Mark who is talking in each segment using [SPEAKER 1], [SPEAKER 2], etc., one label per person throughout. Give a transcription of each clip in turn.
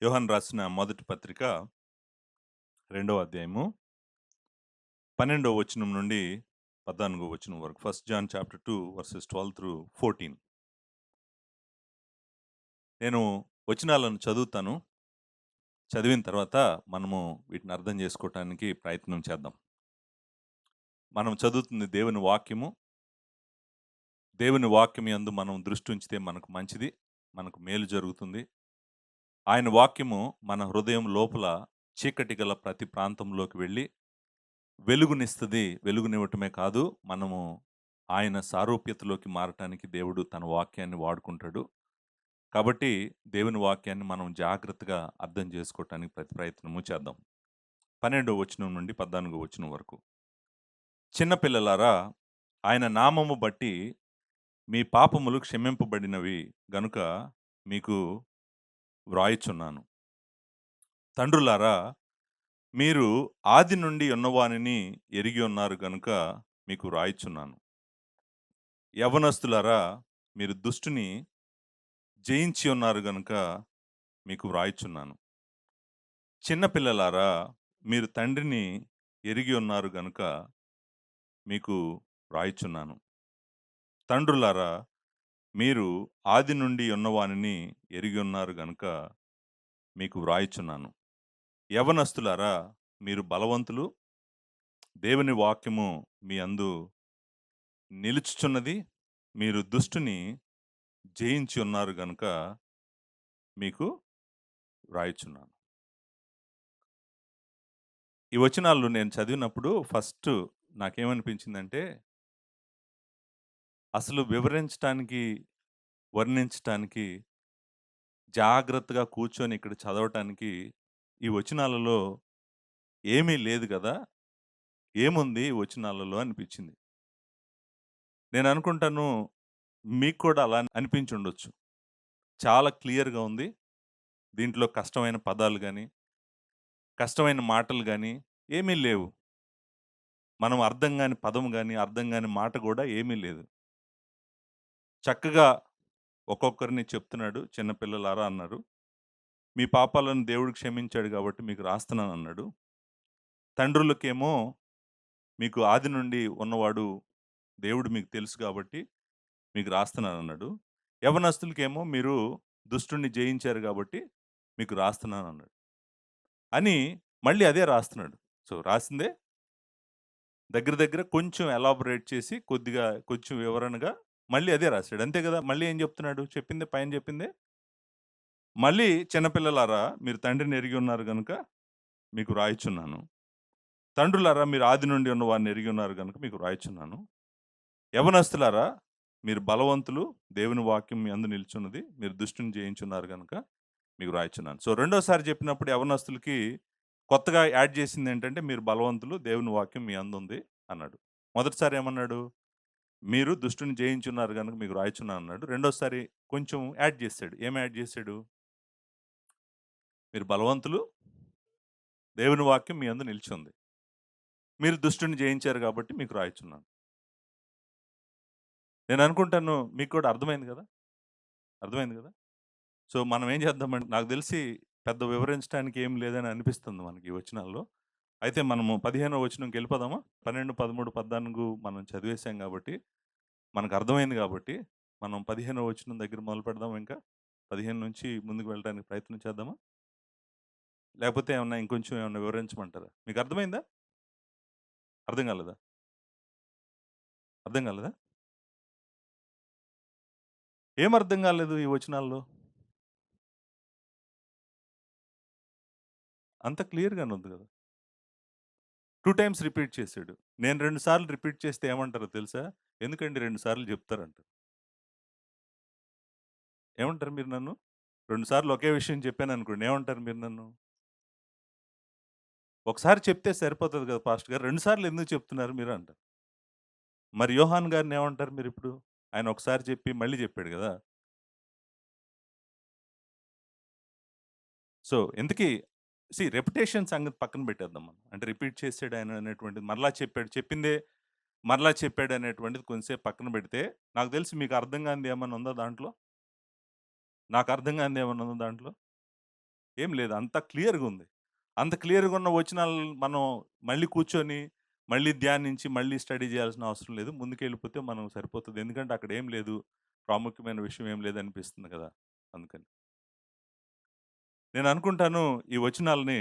[SPEAKER 1] యోహాను రాసిన మొదటి పత్రిక రెండవ అధ్యాయము 12వ వచనం నుండి 14వ వచనం వరకు. First John chapter 2 verses 12 through 14. నేను వచనాలను చదువుతాను. చదివిన తర్వాత మనము వీటిని అర్థం చేసుకోవటానికి ప్రయత్నం చేద్దాం. మనం చదువుతుంది దేవుని వాక్యము. దేవుని వాక్యం యందు మనం దృష్టి ఉంచితే మనకు మంచిది, మనకు మేలు జరుగుతుంది. ఆయన వాక్యము మన హృదయం లోపల చీకటి గల ప్రతి ప్రాంతంలోకి వెళ్ళి వెలుగునిస్తది. వెలుగునివ్వటమే కాదు, మనము ఆయన సారూప్యతలోకి మారటానికి దేవుడు తన వాక్యాన్ని వాడుకుంటాడు. కాబట్టి దేవుని వాక్యాన్ని మనం జాగ్రత్తగా అర్థం చేసుకోవటానికి ప్రతి ప్రయత్నము చేద్దాం. 12వ వచనం నుండి 14వ వచనం వరకు. చిన్న పిల్లలారా, ఆయన నామము బట్టి మీ పాపములు క్షమింపబడినవి గనుక మీకు వ్రాయుచున్నాను. తండ్రులారా, మీరు ఆది నుండి ఉన్నవానిని ఎరిగి ఉన్నారు గనుక మీకు వ్రాయుచున్నాను. యవ్వనస్తులారా, మీరు దుష్టుని జయించి ఉన్నారు గనుక మీకు వ్రాయుచున్నాను. చిన్న పిల్లలారా, మీరు తండ్రిని ఎరిగి ఉన్నారు గనుక మీకు వ్రాయుచున్నాను. తండ్రులారా, మీరు ఆది నుండి ఉన్నవానిని ఎరిగి ఉన్నారు గనుక మీకు వ్రాయుచున్నాను. యవ్వనస్తులారా, మీరు బలవంతులు, దేవుని వాక్యము మీ అందు నిలుచుచున్నది, మీరు దుష్టుని జయించి ఉన్నారు గనుక మీకు వ్రాయుచున్నాను. ఈ వచనాలు నేను చదివినప్పుడు ఫస్ట్ నాకేమనిపించిందంటే, అసలు వివరించటానికి, వర్ణించటానికి, జాగ్రత్తగా కూర్చొని ఇక్కడ చదవటానికి ఈ వచనాలలో ఏమీ లేదు గదా! ఏముంది ఈ వచనాలలో అనిపించింది. నేను అనుకుంటాను మీకు కూడా అలా అనిపించుండొచ్చు. చాలా క్లియర్‌గా ఉంది. దీంట్లో కష్టమైన పదాలు గాని, కష్టమైన మాటలు గాని ఏమీ లేవు. మనం అర్థం గాని పదం గాని, అర్థం గాని మాట గూడా ఏమీ లేదు. చక్కగా ఒక్కొక్కరిని చెప్తున్నాడు. చిన్న పిల్లలారా అన్నారు. మీ పాపాలను దేవుడు క్షమించాడు గాబట్టి మీకు రాస్తున్నానన్నాడు. తండ్రులకేమో మీకు ఆది నుండి ఉన్నవాడు దేవుడు మీకు తెలుసు గాబట్టి మీకు రాస్తున్నానన్నాడు. యవ్వనస్తులకేమో మీరు దుష్టుడిని జయించారు గాబట్టి మీకు రాస్తున్నానన్నాడు. అని మళ్ళీ అదే రాస్తున్నాడు. సో, రాసిందే దగ్గర దగ్గర కొంచెం ఎలాబొరేట్ చేసి కొద్దిగా కొంచెం వివరణగా మళ్ళీ అదే రాసాడు. అంతే గదా! మళ్ళీ ఏం జెప్తున్నాడు? చెప్పిందే పైన జెప్పిందే మళ్ళీ చిన్నపిల్లలారా, మీరు తండ్రిని ఎరిగి ఉన్నారు గనుక మీకు రాయిచున్నాను. తండ్రులారా, మీరు ఆది నుండి ఉన్న వారిని ఎరిగి ఉన్నారు గనుక మీకు రాయిచున్నాను. యవ్వనస్తులారా, మీరు బలవంతులు, దేవుని వాక్యం మీ అందు నిలిచున్నది. మీరు దుష్టుని జయించున్నారు గనుక మీకు రాయిచున్నాను. సో, రెండోసారి చెప్పినప్పుడు యవ్వనస్తులకి కొత్తగా యాడ్ చేసిందేంటంటే, మీరు బలవంతులు, దేవుని వాక్యం మీ అందుంది అన్నాడు. మొదటిసారి ఏమన్నాడు? మీరు దుష్టుని జయించున్నారు గనుక మీకు రాయిచున్నాను అన్నాడు. రెండోసారి కొంచెం యాడ్ చేసాడు. ఏం యాడ్ చేసాడు? మీరు బలవంతులు, దేవుని వాక్యం మీ అందు నిలిచుంది. మీరు దుష్టుని జయించారు కాబట్టి మీకు రాయిచున్నాను. నేను అనుకుంటాను మీకు కూడా అర్థమైంది గదా! అర్థమైంది గదా! సో, మనం ఏం చేద్దామంటే నాకు తెలిసి పెద్ద వివరించడానికి ఏం లేదని అనిపిస్తుంది మనకి ఈ వచనాల్లో. అయితే మనము 15వ వచనంకి వెళ్ళిపోదామా? 12, 13, 14 మనం చదివేసాం గాబట్టి, మనకు అర్థమైంది గాబట్టి, మనం 15వ వచనం దగ్గర మొదలుపెడదామా ఇంకా? 15 నుంచి ముందుకు వెళ్ళడానికి ప్రయత్నం చేద్దామా? లేకపోతే ఏమన్నా ఇంకొంచెం ఏమన్నా వివరించమంటారా? మీకు అర్థమైందా? అర్థం కాలేదా? అర్థం కాలేదా? ఏం అర్థం కాలేదు ఈ వచనాల్లో? అంత క్లియర్‌గానే ఉంది గదా! 2 టైమ్స్ రిపీట్ చేసాడు. నేను 2 సార్లు రిపీట్ చేస్తే ఏమంటారో తెలుసా? ఎందుకండి 2 సార్లు చెప్తారంటారు. ఏమంటారు మీరు నన్ను? 2 సార్లు ఒకే విషయం చెప్పాననుకోండి ఏమంటారు మీరు నన్ను? ఒకసారి చెప్తే సరిపోతది కదా! పాస్టర్ గారు 2 సార్లు ఎందుకు చెప్తున్నారు మీరు అంటారు. మరి యోహాన్ గారిని ఏమంటారు మీరిప్పుడు? ఆయన ఒకసారి చెప్పి మళ్ళీ చెప్పాడు గదా! సో, ఇంతకీ రెప్యుటేషన్ సంగతి పక్కన పెట్టేద్దాం మనం. అంటే రిపీట్ చేసాడు ఆయన అనేటువంటిది మరలా చెప్పాడు. చెప్పిందే మరలా చెప్పాడు అనేటువంటిది కొంచెంసేపు పక్కన పెడితే, నాకు తెలిసి మీకు అర్థం కానిది ఏమన్నా ఉందా దాంట్లో? నాకు అర్థం కానిది ఏమన్నా ఉందా దాంట్లో? ఏం లేదు. అంత క్లియర్‌గుంది. అంత క్లియర్‌గున్న వచనాలు మనం మళ్ళీ కూర్చొని, మళ్ళీ ధ్యానించి, మళ్ళీ స్టడీ చేయాల్సిన అవసరం లేదు. ముందుకెళ్ళిపోతే మనం సరిపోతది. ఎందుకంటే అక్కడ ఏం లేదు. ప్రాముఖ్యమైన విషయం ఏం లేదనిపిస్తుంది కదా! అందుకని. నేననుకుంటాను ఈ వచనాల్ని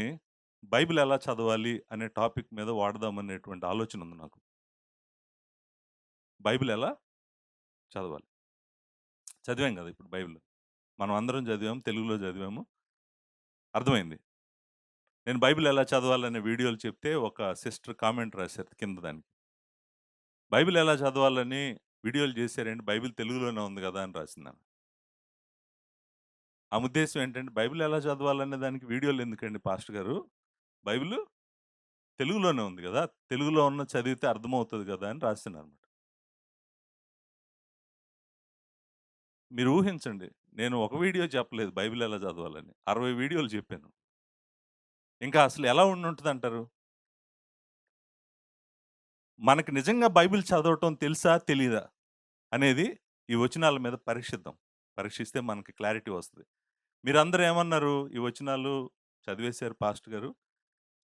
[SPEAKER 1] బైబిల్ ఎలా చదవాలి అనే టాపిక్ మీద వాడదామనేటువంటి ఆలోచనుంది నాకు. బైబిల్ ఎలా చదవాలి? చదివాం గదా! ఇప్పుడు బైబిల్. మనం అందరం చదివాము. తెలుగులో చదివాము. అర్థమైంది. నేను బైబిల్ ఎలా చదవాలనే వీడియోలు చెప్తే ఒక సిస్టర్ కామెంట్ రాశారు కింద దానికి. బైబిల్ ఎలా చదవాలని వీడియోలు చేశారేంటి? బైబిల్ తెలుగులోనే ఉంది గదా! అని రాసిందామె. ఆమె ఉద్దేశ్యం ఏంటంటే బైబిల్ ఎలా చదవాలనే దానికి వీడియోలు ఎందుకండి పాస్టర్ గారు? బైబిలు తెలుగులోనే ఉంది గదా! తెలుగులో ఉన్న చదివితే అర్థమవుతది గదా! అని రాసిందనమాట. మీరు ఊహించండి. నేను ఒక వీడియో చెప్పలేదు బైబిల్ ఎలా చదవాలని. 60 వీడియోలు చెప్పాను. ఇంకా అసలు ఎలా ఉండుంటదంటారు? మనకి నిజంగా బైబిల్ చదవటం తెలుసా? తెలీదా? అనేది ఈ వచనాల మీద పరీక్షిద్దాం. పరీక్షిస్తే మనకి క్లారిటీ వస్తది. మీరందరూ ఏమన్నారు? ఈ వచనాలు చదివేశారు పాస్టర్ గారు.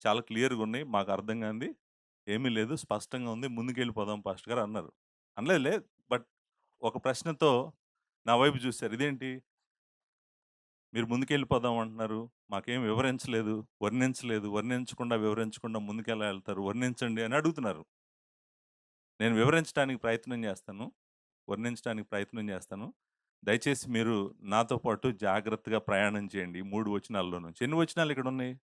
[SPEAKER 1] చాలా క్లియర్‌గున్నాయి. మాకు అర్థం కానిది ఏమీ లేదు. స్పష్టంగా ఉంది. ముందుకెళ్ళిపోదాం పాస్టర్ గారు అన్నారు. అనలేదులే. బట్ ఒక ప్రశ్నతో నా వైపు చూసారు. ఇదేంటి మీరు ముందుకెళ్ళిపోదాం అంటున్నారు. మాకేం వివరించలేదు, వర్ణించలేదు. వర్ణించకుండా, వివరించకుండా ముందుకెలా ఎళ్తారు? వర్ణించండి అని అడుగుతున్నారు. నేను వివరించడానికి ప్రయత్నం చేస్తాను. వర్ణించడానికి ప్రయత్నం చేస్తాను. దయచేసి మీరు నాతో పాటు జాగ్రత్తగా ప్రయాణం చేయండి. ఈ 3 వచనాల్లో నుంచి. ఎన్ని వచనాలు ఇక్కడున్నాయి?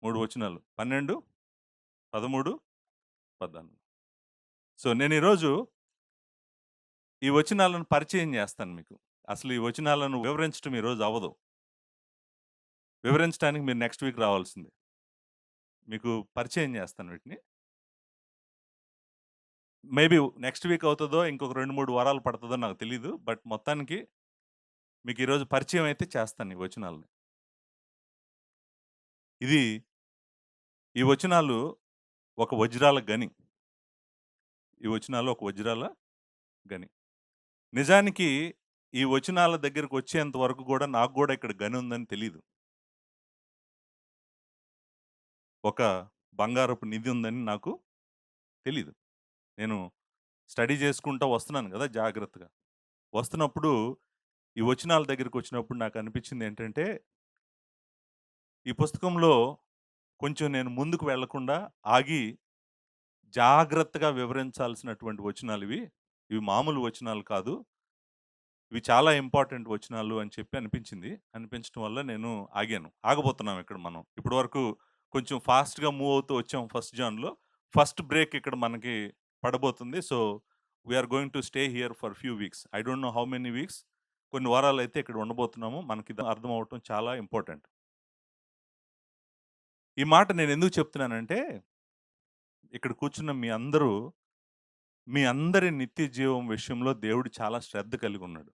[SPEAKER 1] 3 వచనాలు. 12, 13, 14. సో, నేను ఈరోజు ఈ వచనాలను పరిచయం చేస్తాను మీకు. అసలు ఈ వచనాలను వివరించడం ఈరోజు అవ్వదు. వివరించడానికి మీరు నెక్స్ట్ వీక్ రావాల్సిందే. మీకు పరిచయం చేస్తాను వీటిని. మేబీ నెక్స్ట్ వీక్ అవుతదో, ఇంకొక 2, 3 వారాలు పడతదో నాకు తెలీదు. బట్ మొత్తానికి మీకు ఈరోజు పరిచయం అయితే చేస్తాను ఈ వచనాలని. ఇది ఈ వచనాలు ఒక వజ్రాల గని. ఈ వచనాలు ఒక వజ్రాల గని. నిజానికి ఈ వచనాల దగ్గరకొచ్చేంత వరకు గూడా నాకు గూడా ఇక్కడ గని ఉందని తెలీదు. ఒక బంగారపు నిధి ఉందని నాకు తెలీదు. నేను స్టడీ చేసుకుంటా వస్తున్నాను గదా! జాగ్రత్తగా. వస్తున్నప్పుడు ఈ వచనాల దగ్గరికొచ్చినప్పుడు నాకనిపించిందేంటంటే, ఈ పుస్తకంలో కొంచెం నేను ముందుకు వెళ్ళకుండా ఆగి జాగ్రత్తగా వివరించాల్సినటువంటి వచనాలివి. ఇవి మామూలు వచనాలు కాదు. ఇవి చాలా ఇంపార్టెంట్ వచనాలు అని చెప్పి అనిపించింది. అనిపించడం వల్ల నేను ఆగాను. ఆగబోతున్నాం ఇక్కడ మనం. ఇప్పటి వరకు కొంచెం ఫాస్ట్‌గా మూవ్ అవుతూ వచ్చాం ఫస్ట్ జాన్‌లో. ఫస్ట్ బ్రేక్ ఇక్కడ మనకి పడబోతుంది. So, we are going to stay here for few weeks. I don't know how many weeks. కొన్ని వారాలైతే ఇక్కడ ఉండబోతున్నాము. మనకిది అర్థం అవ్వటం చాలా ఇంపార్టెంట్. ఈ మాట నేనెందుకు చెప్తున్నానంటే, ఇక్కడ కూర్చున్న మీ అందరి నిత్య జీవం విషయంలో దేవుడు చాలా శ్రద్ధ కలిగున్నాడు.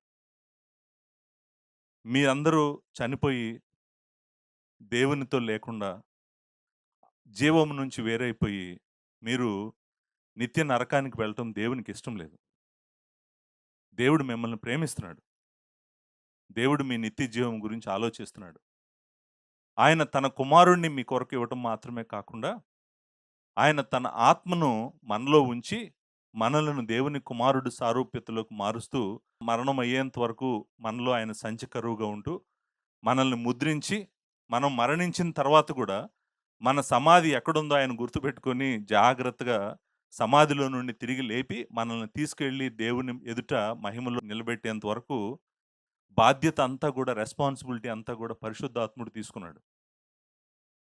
[SPEAKER 1] మీరందరూ చనిపోయి దేవునితో లేకుండా జీవం నుంచి వేరైపోయి మీరు నిత్య నరకానికి వెళ్ళటం దేవునికి ఇష్టం లేదు. దేవుడు మిమ్మల్ని ప్రేమిస్తున్నాడు. దేవుడు మీ నిత్య జీవం గురించి ఆలోచిస్తున్నాడు. ఆయన తన కుమారుడిని మీ కొరకు ఇవ్వటం మాత్రమే కాకుండా, ఆయన తన ఆత్మను మనలో ఉంచి, మనలను దేవుని కుమారుడు సారూప్యతలోకి మారుస్తూ, మరణం అయ్యేంత వరకు మనలో ఆయన సంచకరువుగా ఉంటూ, మనల్ని ముద్రించి, మనం మరణించిన తర్వాత కూడా, మన సమాధి ఎక్కడుందో ఆయన గుర్తుపెట్టుకొని, జాగ్రత్తగా సమాధిలో నుండి తిరిగి లేపి, మనల్ని తీసుకెళ్ళి దేవుని ఎదుట మహిమలో నిలబెట్టేంత వరకు, బాధ్యత అంతా గూడా, రెస్పాన్సిబిలిటీ అంతా గూడా పరిశుద్ధాత్ముడు తీసుకున్నాడు.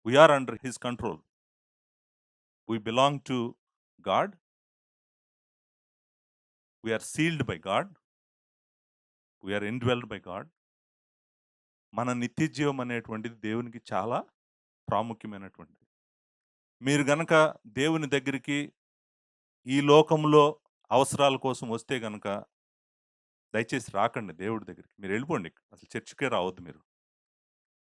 [SPEAKER 1] We are under his control. We belong to God. We are sealed by God. We are indwelled by God. మన నిత్య జీవం అనేటువంటిది దేవునికి చాలా ప్రాముఖ్యమైనటువంటిది. మీరు గనక దేవుని దగ్గరికి ఈ లోకంలో అవసరాల కోసం వస్తే గనక దయచేసి రాకండి దేవుడి దగ్గరికి. మీరెళ్ళిపోండి. అసలు చర్చ్‌కే రావద్దు మీరు.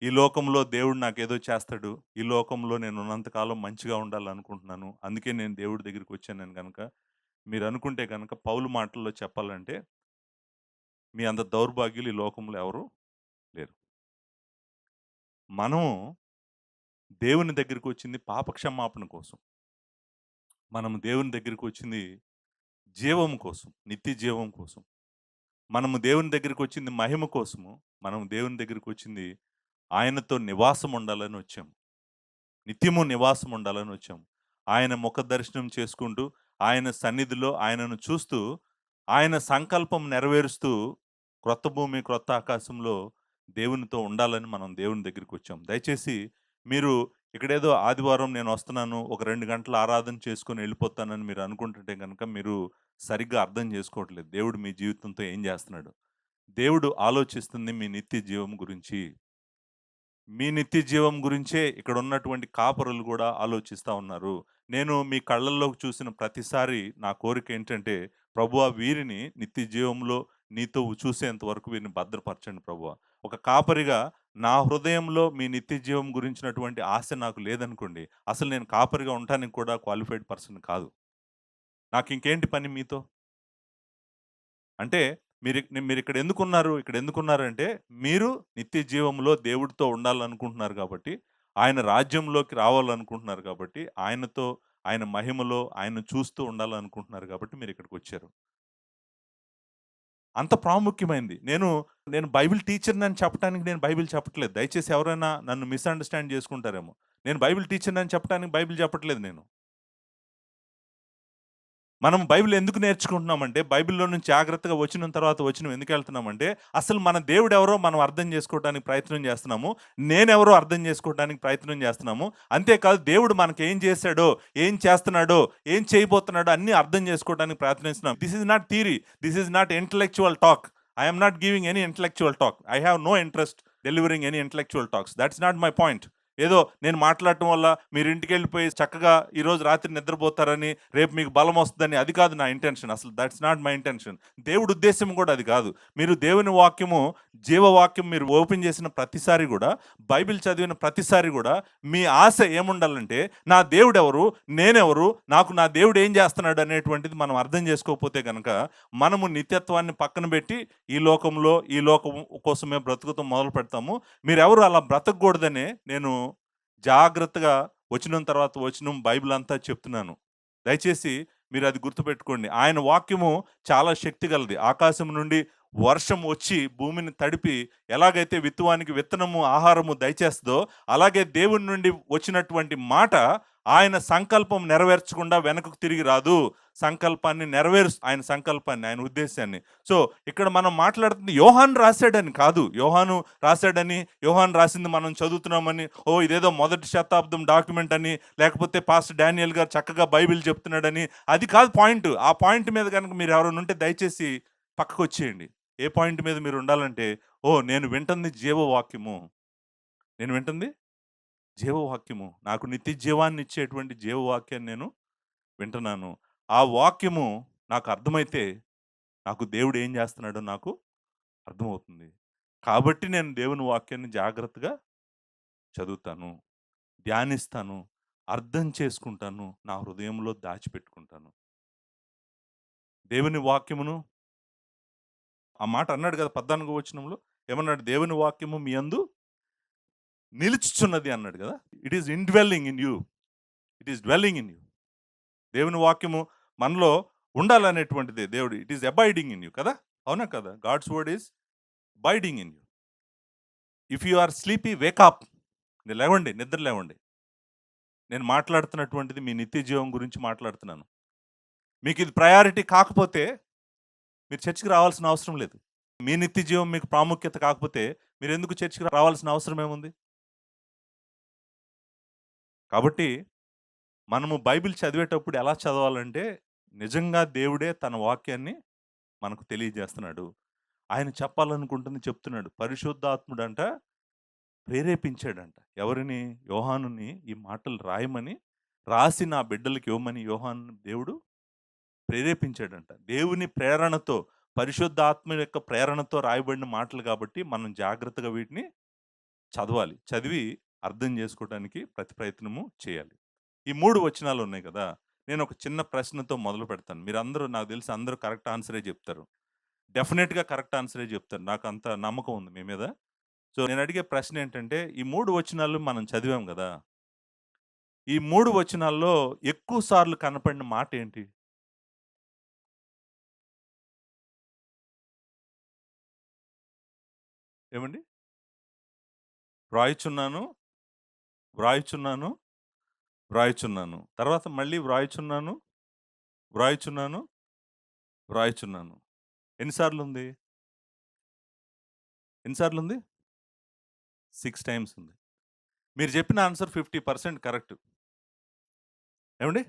[SPEAKER 1] ఈ లోకంలో దేవుడు నాకేదో చేస్తాడు. ఈ లోకంలో నేనున్నంత కాలం మంచిగా ఉండాలనుకుంటున్నాను. అందుకే నేను దేవుడి దగ్గరికొచ్చానని గనక మీరనుకుంటే గనక పౌలు మాటల్లో చెప్పాలంటే, మీ అంత దౌర్భాగ్యులు ఈ లోకంలో ఎవరు లేరు. మనము దేవుని దగ్గరికొచ్చింది పాప క్షమాపణ కోసం. మనం దేవుని దగ్గరికొచ్చింది జీవం కోసం, నిత్య జీవం కోసం. మనము దేవుని దగ్గరికొచ్చింది మహిమ కోసము. మనం దేవుని దగ్గరికొచ్చింది ఆయనతో నివాసం ఉండాలని వచ్చాము. నిత్యము నివాసం ఉండాలని వచ్చాము. ఆయన ముఖ దర్శనం చేసుకుంటూ, ఆయన సన్నిధిలో ఆయనను చూస్తూ, ఆయన సంకల్పం నెరవేరుస్తూ, క్రొత్త భూమి, క్రొత్త ఆకాశంలో దేవునితో ఉండాలని మనం దేవుని దగ్గరికొచ్చాం. దయచేసి మీరు ఇక్కడేదో ఆదివారం నేనొస్తున్నాను, ఒక 2 గంటలు ఆరాధన చేసుకొని ఎళ్ళిపోతానని మీరు అనుకుంటుంటే గనక మీరు సరిగ్గా అర్థం చేసుకోవట్లేదు. దేవుడు మీ జీవితంతో ఏం చేస్తున్నాడు. దేవుడు ఆలోచిస్తుంది మీ నిత్య జీవం గురించి. మీ నిత్య జీవం గురించే ఇక్కడున్నటువంటి కాపరులు గూడా ఆలోచిస్తా ఉన్నారు. నేను మీ కళ్ళల్లోకి చూసిన ప్రతిసారి నా కోరికేంటంటే, ప్రభువా వీరిని నిత్య జీవంలో నీతో చూసేంత వరకు వీరిని భద్రపరచండి ప్రభువా. ఒక కాపరిగా నా హృదయంలో మీ నిత్య జీవం గురించినటువంటి ఆశ నాకు లేదనుకోండి, అసలు నేను కాపరిగా ఉండటానికి కూడా క్వాలిఫైడ్ పర్సన్ కాదు. నాకింకేంటి పని మీతో? అంటే మీరిక్కడ ఎందుకున్నారు? ఇక్కడ ఎందుకున్నారంటే, మీరు నిత్య జీవంలో దేవుడితో ఉండాలనుకుంటున్నారు కాబట్టి, ఆయన రాజ్యంలోకి రావాలనుకుంటున్నారు కాబట్టి, ఆయనతో, ఆయన మహిమలో ఆయన్ని చూస్తూ ఉండాలనుకుంటున్నారు కాబట్టి మీరిక్కడికొచ్చారు. అంత ప్రాముఖ్యమైంది. నేను బైబిల్ టీచర్‌నని చెప్పటానికి నేను బైబిల్ చెప్పట్లేదు. దయచేసి ఎవరైనా నన్ను మిస్‌అండర్‌స్టాండ్ చేసుకుంటారేమో. నేను బైబిల్ టీచర్‌నని చెప్పటానికి బైబిల్ చెప్పట్లేదు నేను. మనం బైబిల్ ఎందుకు నేర్చుకుంటున్నామంటే, బైబిల్‌లో నుంచి జాగ్రత్తగా వచనం తర్వాత వచనం ఎందుకెళ్తున్నామంటే, అసలు మన దేవుడెవరో మనం అర్థం చేసుకోవడానికి ప్రయత్నం చేస్తున్నాము. నేనెవరో అర్థం చేసుకోవడానికి ప్రయత్నం చేస్తున్నాము. అంతేకాదు దేవుడు మనకేం చేశాడో, ఏం చేస్తున్నాడో, ఏం చేయబోతున్నాడో అన్నీ అర్థం చేసుకోవడానికి ప్రయత్నిస్తున్నాం. This is not theory. This is not intellectual talk. I am not giving any intellectual talk. I have no interest delivering any intellectual talks. That's not my point. ఏదో నేను మాట్లాడటం వల్ల మీరు ఇంటికెళ్ళిపోయి చక్కగా ఈరోజు రాత్రి నిద్రపోతారని, రేపు మీకు బలమొస్తదని అది కాదు నా ఇంటెన్షన్. అసలు దట్స్ నాట్ మై ఇంటెన్షన్. దేవుడి ఉద్దేశ్యం కూడా అది కాదు. మీరు దేవుని వాక్యము, జీవవాక్యం మీరు ఓపెన్ చేసిన ప్రతిసారి గూడా, బైబిల్ చదివిన ప్రతిసారి గూడా మీ ఆశ ఏముండాలంటే, నా దేవుడెవరు? నేనెవరు? నాకు నా దేవుడు ఏం చేస్తున్నాడు అనేటువంటిది మనం అర్థం చేసుకోకపోతే గనక, మనము నిత్యత్వాన్ని పక్కన పెట్టి ఈ లోకం కోసమే బ్రతుకుతాం మొదలు పెడతాము. మీరెవరు అలా బ్రతకూడదనే నేను జాగ్రత్తగా వచనం తర్వాత వచనం బైబిల్ అంతా చెప్తున్నాను. దయచేసి మీరది గుర్తుపెట్టుకోండి. ఆయన వాక్యము చాలా శక్తి గలది. ఆకాశం నుండి వర్షం వచ్చి భూమిని తడిపి ఎలాగైతే విత్తువానికి విత్తనము, ఆహారము దయచేస్తదో, అలాగే దేవుని నుండి వచ్చినటువంటి మాట ఆయన సంకల్పం నెరవేర్చకుండా వెనకకు తిరిగి రాదు. సంకల్పాన్ని ఆయన సంకల్పాన్ని, ఆయన ఉద్దేశాన్ని. సో, ఇక్కడ మనం మాట్లాడుతుంది యోహాను రాసాడని కాదు. యోహాను రాసింది మనం చదువుతున్నామని, ఇదేదో మొదటి శతాబ్దం డాక్యుమెంట్ అని, లేకపోతే పాస్టర్ డానియల్ గారు చక్కగా బైబిల్ చెప్తున్నాడని, అది కాదు పాయింట్. ఆ పాయింట్ మీద గనుక మీరు ఎవరైనా ఉంటే దయచేసి పక్కకొచ్చేయండి. ఏ పాయింట్ మీద మీరు ఉండాలంటే, నేను వింటుంది జీవవాక్యము. నేను వింటుంది జీవవాక్యము. నాకు నిత్య జీవాన్ని ఇచ్చేటువంటి జీవవాక్యాన్ని నేను వింటున్నాను. ఆ వాక్యము నాకు అర్థమైతే, నాకు దేవుడు ఏం చేస్తున్నాడో నాకు అర్థమవుతుంది. కాబట్టి నేను దేవుని వాక్యాన్ని జాగ్రత్తగా చదువుతాను, ధ్యానిస్తాను, అర్థం చేసుకుంటాను, నా హృదయంలో దాచిపెట్టుకుంటాను. దేవుని వాక్యమును ఆ మాట అన్నాడు కదా 14వ వచనంలో ఏమన్నాడు? దేవుని వాక్యము మీ యందు నిలుచుచున్నది అన్నాడు కదా! It is indwelling in you. It is dwelling in you. దేవుని వాక్యము మనలో ఉండాలనేటువంటిదే దేవుడు. It is abiding in you కదా! అవునా కదా? God's word is abiding in you. If you are sleepy wake up. లేవండి, నిద్ర లేవండి. నేను మాట్లాడుతున్నటువంటిది మీ నిత్య జీవం గురించి మాట్లాడుతున్నాను. మీకు ఇది ప్రయారిటీ కాకపోతే మీరు చర్చికి రావాల్సిన అవసరం లేదు. మీ నిత్య జీవం మీకు ప్రాముఖ్యత కాకపోతే మీరెందుకు చర్చికి రావాల్సిన అవసరం ఏముంది? కాబట్టి మనము బైబిల్ చదివేటప్పుడు ఎలా చదవాలంటే, నిజంగా దేవుడే తన వాక్యాన్ని మనకు తెలియజేస్తున్నాడు. ఆయన చెప్పాలనుకుంటుంది చెప్తున్నాడు. పరిశుద్ధాత్ముడంట ప్రేరేపించాడంట. ఎవరిని? యోహానుని ఈ మాటలు రాయమని, రాసి నా బిడ్డలకి ఇవ్వమని దేవుడు ప్రేరేపించాడంట. దేవుని ప్రేరణతో, పరిశుద్ధాత్మ యొక్క ప్రేరణతో రాయబడిన మాటలు కాబట్టి మనం జాగ్రత్తగా వీటిని చదవాలి. చదివి అర్థం చేసుకోవడానికి ప్రతి ప్రయత్నము చేయాలి. ఈ 3 వచనాలు ఉన్నాయి కదా! నేను ఒక చిన్న ప్రశ్నతో మొదలు పెడతాను. మీరందరూ నాకు తెలిసి అందరూ కరెక్ట్ ఆన్సరే చెప్తారు. డెఫినిట్‌గా కరెక్ట్ ఆన్సరే చెప్తారు. నాకంత నమ్మకం ఉంది మీ మీద. సో, నేనడిగే ప్రశ్నేంటంటే, ఈ 3 వచనాలు మనం చదివాం గదా! ఈ 3 వచనాల్లో ఎక్కువ సార్లు కనపడిన మాటేంటి? ఏవండి? వ్రాయుచున్నాను, వ్రాయుచున్నాను, వ్రాయుచున్నాను. తర్వాత మళ్ళీ వ్రాయుచున్నాను, వ్రాయుచున్నాను, వ్రాయుచున్నాను. ఎన్ని సార్లుంది? ఎన్ని సార్లుంది? 6 టైమ్స్ ఉంది. మీరు చెప్పిన ఆన్సర్ 50% కరెక్ట్. ఏవండి?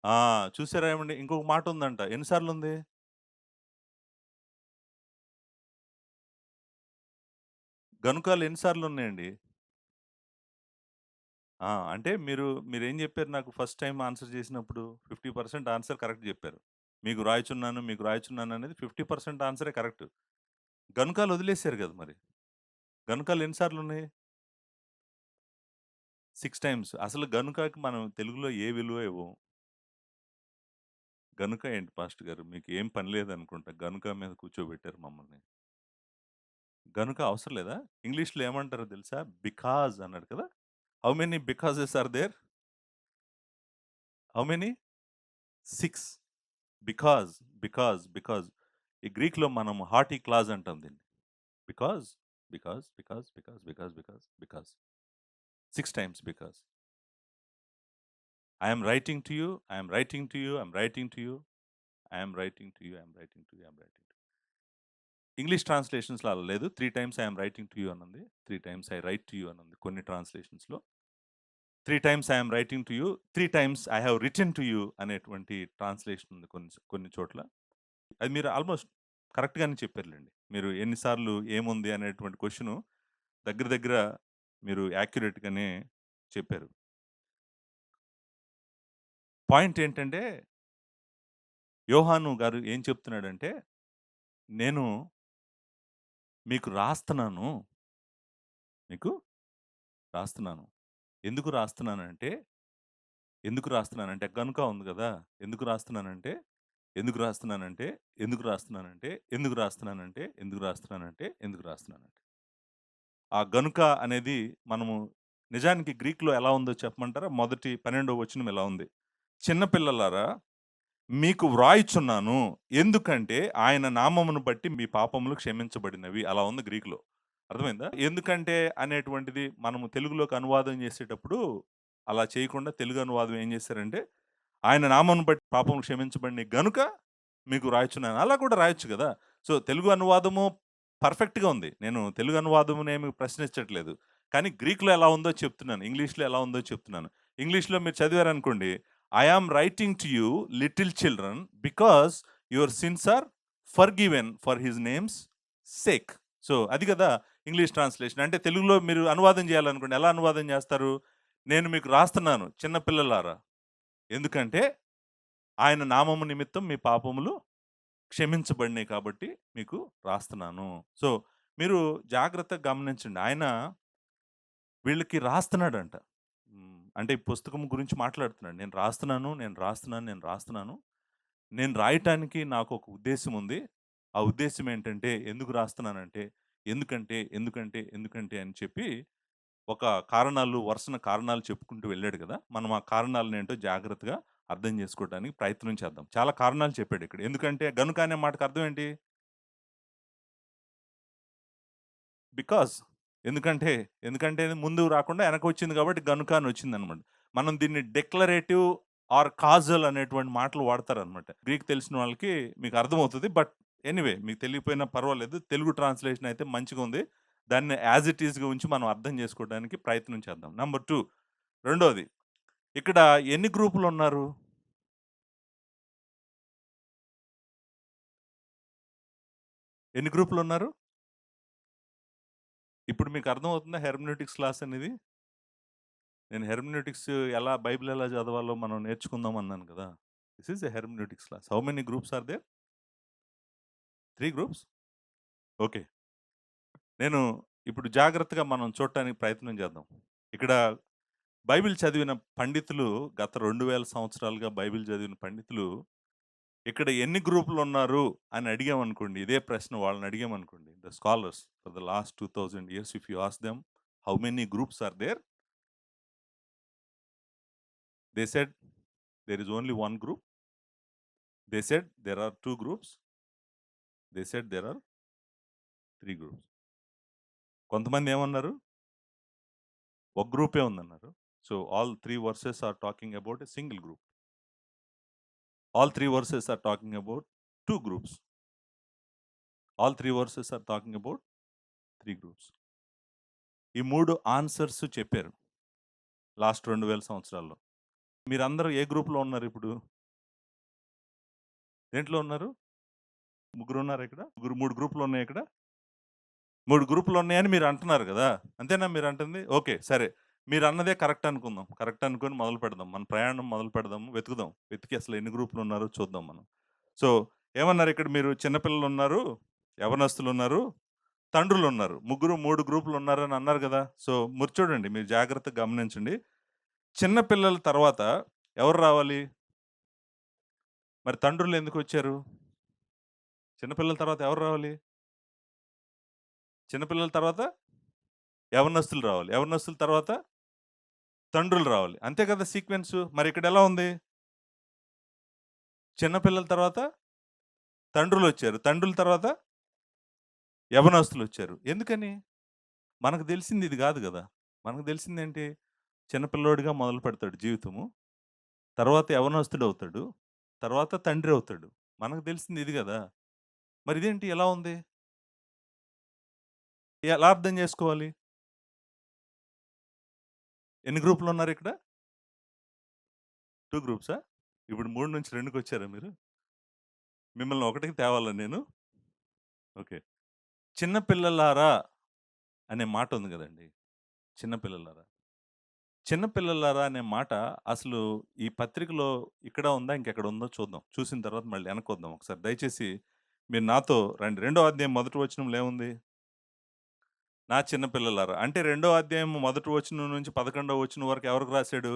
[SPEAKER 1] ఆ! చూసారా ఏవండి? ఇంకొక మాటుందంట. ఎన్ని సార్లుంది? గనుకాలు ఎన్ని సార్లున్నాయండి? అంటే మీరేం జెప్పారు నాకు ఫస్ట్ టైమ్ ఆన్సర్ చేసినప్పుడు? 50% ఆన్సర్ కరెక్ట్ జెప్పారు. మీకు రాయుచున్నాను, మీకు రాయుచున్నాను అనేది 50% ఆన్సరే కరెక్ట్. గనుకాలు వదిలేసారు గదా మరి. గనుకాలు ఎన్ని సార్లున్నాయి? 6 టైమ్స్. అసలు గనుకకి మనం తెలుగులో ఏ విలువ ఇవ్వం. గనుక ఏంటి పాస్టర్ గారు? మీకు ఏం పని లేదనుకుంటా. గనుక మీద కూర్చోబెట్టారు మమ్మల్ని. గనుక అవసరం లేదా? ఇంగ్లీష్‌లో ఏమంటారో తెలుసా? బికాజ్ అన్నాడు కదా! How many becauses are there? How many? 6. Because, because ఈ గ్రీక్‌లో మనం హార్టీ క్లాజ్ అంటాం దీన్ని. Because, because 6 times because. I am writing to you, I am writing to you, I am writing to you, I am writing to you, I am writing to you, I am writing to English ట్రాన్స్‌లేషన్స్‌లో అలా లేదు. 3 times I am writing to you అనుంది. 3 times I right to you అనుంది కొన్ని ట్రాన్స్‌లేషన్స్‌లో. 3 times I am writing to you, 3 times I have written to you అనేటువంటి translation ఉంది కొన్ని కొన్ని చోట్ల. అది మీరు ఆల్‌మోస్ట్ కరెక్ట్‌గానే చెప్పారులెండి. మీరు ఎన్ని సార్లు ఏముంది అనేటువంటి క్వెషను దగ్గర దగ్గర మీరు యాక్యురేట్‌గానే చెప్పారు. పాయింట్ ఏంటంటే, యోహాను గారు ఏం చెప్తున్నాడంటే, నేను మీకు రాస్తన్నాను, మీకు రాస్తున్నాను. ఎందుకు రాస్తున్నానంటే, ఎందుకు రాస్తున్నానంటే గనుక ఉంది గదా! ఎందుకు రాస్తున్నానంటే, ఎందుకు రాస్తున్నానంటే, ఎందుకు రాస్తున్నానంటే, ఎందుకు రాస్తున్నానంటే, ఎందుకు రాస్తున్నానంటే, ఎందుకు రాస్తున్నానంటే. ఆ గనుక అనేది మనము నిజానికి గ్రీక్‌లో ఎలా ఉందో చెప్పమంటారా? మొదటి 12వ వచనం ఇలా ఉంది. చిన్న పిల్లలారా మీకు వ్రాయుచున్నాను. ఎందుకంటే ఆయన నామమును బట్టి మీ పాపములు క్షమించబడినవి. అలా ఉంది గ్రీక్‌లో. అర్థమైందా? ఎందుకంటే అనేటువంటిది మనము తెలుగులోకి అనువాదం చేసేటప్పుడు అలా చేయకుండా తెలుగు అనువాదం ఏం చేశారంటే, ఆయన నామమును బట్టి పాపములు క్షమించబడినయి గనుక మీకు రాయుచున్నాను. అలా కూడా రాయొచ్చు గదా! సో, తెలుగు అనువాదము పర్ఫెక్ట్‌గా ఉంది. నేను తెలుగు అనువాదమునేమి ప్రశ్నించట్లేదు. కానీ గ్రీక్‌లో ఎలా ఉందో చెప్తున్నాను. ఇంగ్లీష్‌లో ఎలా ఉందో చెప్తున్నాను. ఇంగ్లీష్‌లో మీరు చదివారనుకోండి, I am writing to you little children because your sins are forgiven for his name's sake. So, అది గదా! English translation. అంటే తెలుగులో మీరు అనువాదం చేయాలనుకోండి. ఎలా అనువాదం చేస్తారు? నేను మీకు రాస్తున్నాను చిన్న పిల్లలారా. ఎందుకంటే ఆయన నామము నిమిత్తం మీ పాపములు క్షమించబడినాయి కాబట్టి మీకు రాస్తున్నాను. సో, మీరు జాగ్రత్తగా గమనించండి. ఆయన వీళ్ళకి రాస్తున్నాడంట. అంటే ఈ పుస్తకం గురించి మాట్లాడుతున్నాడు. నేను రాస్తున్నాను, నేను రాస్తున్నాను, నేను రాస్తున్నాను. నేను రాయటానికి నాకొక ఉద్దేశ్యం ఉంది. ఆ ఉద్దేశ్యం ఏంటంటే ఎందుకు రాస్తున్నానంటే, ఎందుకంటే అని చెప్పి ఒక కారణాలు వరుసన కారణాలు చెప్పుకుంటూ వెళ్ళాడు గదా! మనం ఆ కారణాలనేంటో జాగ్రత్తగా అర్థం చేసుకోవడానికి ప్రయత్నం చేద్దాం. చాలా కారణాలు చెప్పాడిక్కడ. ఎందుకంటే గనుక అనే మాటకి అర్థం ఏంటి? బికాజ్. ఎందుకంటే, ఎందుకంటే ముందు రాకుండా ఎనకొచ్చింది కాబట్టి గనుక అని వచ్చిందనమాట. మనం దీన్ని డిక్లరేటివ్ ఆర్ కాజల్ అనేటువంటి మాటలు వాడతారనమాట. గ్రీక్ తెలిసిన వాళ్ళకి మీకు అర్థమవుతది. బట్ ఎనీవే మీకు తెలియకపోయినా పర్వాలేదు. తెలుగు ట్రాన్స్‌లేషన్ అయితే మంచిగుంది. దాన్ని యాజ్ ఇట్ ఈస్‌గా ఉంచి మనం అర్థం చేసుకోవడానికి ప్రయత్నం చేద్దాం. నంబర్ 2 రెండోది. ఇక్కడ ఎన్ని గ్రూపులున్నారు? ఎన్ని గ్రూపులున్నారు? ఇప్పుడు మీకు అర్థమవుతుందా హెర్మెనెutiక్స్ క్లాస్ అనేది? నేను హెర్మెనెutiక్స్ బైబిల్ ఎలా చదవాలో మనం నేర్చుకుందాం అన్నాను కదా! This is a hermeneutics class. How many groups are there? 3 groups? Okay. నేను ఇప్పుడు జాగ్రత్తగా మనం చూడటానికి ప్రయత్నం చేద్దాం. ఇక్కడ బైబిల్ చదివిన పండితులు గత 2000 సంవత్సరాలుగా బైబిల్ చదివిన పండితులు ఇక్కడ ఎన్ని గ్రూపులున్నారు అని అడిగామనుకోండి, ఇదే ప్రశ్న వాళ్ళని అడిగామనుకోండి, the scholars for the last 2000 years if you ask them how many groups are there? They said there is only 1 group. They said there are 2 groups. They said there are 3 groups. కొంతమంది ఏమన్నారు? ఒక గ్రూపే ఉందన్నారు. So all 3 verses are talking about a single group. All 3 verses are talking about 2 groups. All 3 verses are talking about 3 groups. ఈ 3 answers చెప్పారు last 2000 సంవత్సరాల్లో. మీరందరూ ఏ గ్రూప్‌లో ఉన్నారు ఇప్పుడు? దేంట్లో ఉన్నారు? ముగ్గురున్నారా ఇక్కడ? 3 గ్రూపులు ఉన్నాయా ఇక్కడ? 3 గ్రూపులు ఉన్నాయని మీరు అంటున్నారు గదా! అంతేనా మీరంటుంది? ఓకే. సరే. మీరన్నదే కరెక్ట్ అనుకుందాం. కరెక్ట్ అనుకోని మొదలు పెడదాం. మన ప్రయాణం మొదలు పెడదాము. వెతుకుదాం. వెతికి అసలు ఎన్ని గ్రూపులు ఉన్నారో చూద్దాం మనం. సో, ఏమన్నారు ఇక్కడ మీరు? చిన్న పిల్లలున్నారు, యవ్వనస్తులున్నారు, తండ్రులున్నారు. ముగ్గురు 3 గ్రూపులు ఉన్నారని అన్నారు గదా! సో, మీరు చూడండి. మీరు జాగ్రత్తగా గమనించండి. చిన్న పిల్లల తర్వాత ఎవరు రావాలి? మరి తండ్రులు ఎందుకొచ్చారు? చిన్న పిల్లల తర్వాత ఎవరు రావాలి? చిన్న పిల్లల తర్వాత యవ్వనస్తులు రావాలి. యవ్వనస్తుల తర్వాత తండ్రులు రావాలి. అంతే కదా సీక్వెన్సు. మరి ఇక్కడ ఎలా ఉంది? చిన్న పిల్లల తర్వాత తండ్రులొచ్చారు. తండ్రుల తర్వాత యవ్వనస్తులొచ్చారు. ఎందుకని? మనకు తెలిసింది ఇది గాదు గదా! మనకు తెలిసిందేంటి? చిన్న పిల్లోడిగా మొదలు పెడతాడు జీవితము. తర్వాత యవ్వనస్తుడవుతాడు. తర్వాత తండ్రి అవుతాడు. మనకు తెలిసింది ఇది గదా! మరి ఇదేంటి ఎలా ఉంది? ఎలా అర్థం జేసుకోవాలి? ఎన్ని గ్రూపులున్నారిక్కడ? 2 గ్రూప్సా? ఇప్పుడు 3 నుంచి 2కొచ్చారా మీరు? మిమ్మల్ని ఒకటికి తేవాలా నేను? ఓకే. చిన్న పిల్లలారా అనే మాట ఉంది గదండీ! చిన్న పిల్లలారా. చిన్న పిల్లలారా అనే మాట అసలు ఈ పత్రికలో ఇక్కడ ఉందా? ఇంకెక్కడ ఉందో చూద్దాం. చూసిన తర్వాత మళ్ళీ వెనక్కొద్దాం ఒకసారి. దయచేసి మీరు నాతో రండి. రెండో అధ్యాయం మొదటి వచనంలో ఏముంది? నా చిన్న పిల్లలారా. అంటే రెండో అధ్యాయం మొదటి వచనం నుంచి 11వ వచనం వరకు ఎవరికి రాసాడు?